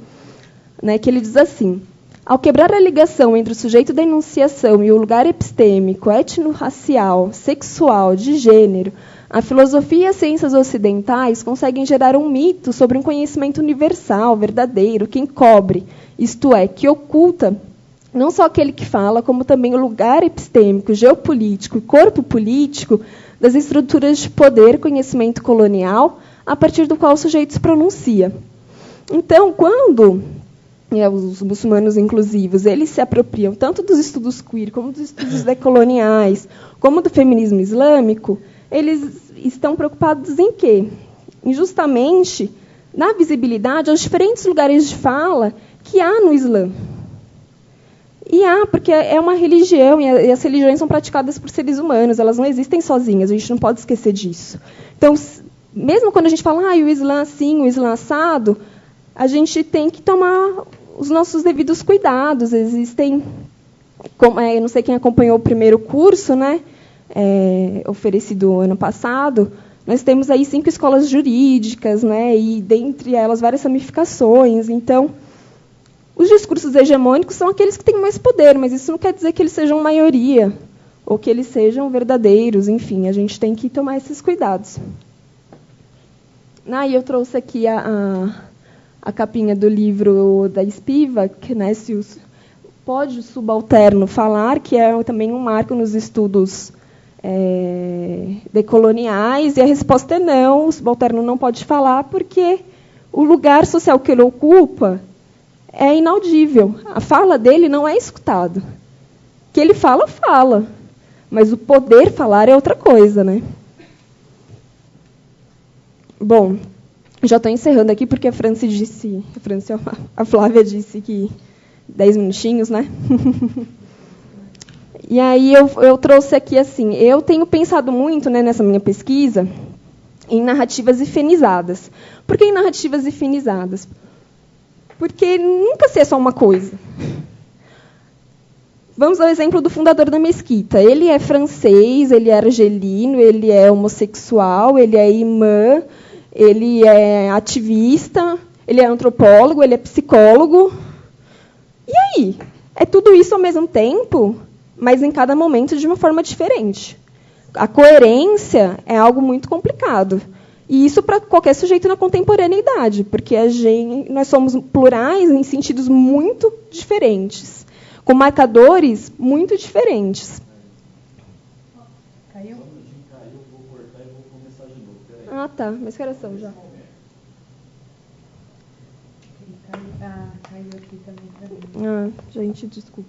né, que ele diz assim, ao quebrar a ligação entre o sujeito da enunciação e o lugar epistêmico, etno-racial, sexual, de gênero, a filosofia e as ciências ocidentais conseguem gerar um mito sobre um conhecimento universal, verdadeiro, que encobre, isto é, que oculta não só aquele que fala, como também o lugar epistêmico, geopolítico e corpo político das estruturas de poder, conhecimento colonial, a partir do qual o sujeito se pronuncia. Então, quando os muçulmanos inclusivos eles se apropriam tanto dos estudos queer, como dos estudos decoloniais, como do feminismo islâmico, eles estão preocupados em quê? Em justamente na visibilidade aos diferentes lugares de fala que há no Islã. E porque é uma religião, e as religiões são praticadas por seres humanos, elas não existem sozinhas, a gente não pode esquecer disso. Então, mesmo quando a gente fala, o Islã assim, o Islã assado, a gente tem que tomar os nossos devidos cuidados. Existem eu não sei quem acompanhou o primeiro curso, né, oferecido ano passado, nós temos aí 5 escolas jurídicas, né, e dentre elas várias ramificações. Então, os discursos hegemônicos são aqueles que têm mais poder, mas isso não quer dizer que eles sejam maioria, ou que eles sejam verdadeiros. Enfim, a gente tem que tomar esses cuidados. E eu trouxe aqui a capinha do livro da Spivak, né, Pode o subalterno falar, que é também um marco nos estudos decoloniais, e a resposta é não, o subalterno não pode falar porque o lugar social que ele ocupa é inaudível. A fala dele não é escutada. O que ele fala, fala. Mas o poder falar é outra coisa, né? Bom, já estou encerrando aqui porque a Flávia disse que 10 minutinhos, né? E aí eu trouxe aqui assim, eu tenho pensado muito, né, nessa minha pesquisa em narrativas hifenizadas. Por que em narrativas hifenizadas? Porque nunca se é só uma coisa. Vamos ao exemplo do fundador da mesquita. Ele é francês, ele é argelino, ele é homossexual, ele é imã, ele é ativista, ele é antropólogo, ele é psicólogo. E aí? É tudo isso ao mesmo tempo, mas em cada momento de uma forma diferente. A coerência é algo muito complicado. E isso para qualquer sujeito na contemporaneidade, porque nós somos plurais em sentidos muito diferentes, com marcadores muito diferentes. Caiu? Caiu, vou cortar e vou começar de novo. Peraí. Ah, tá. Mas que horas são já? Caiu aqui também para mim. Gente, desculpa.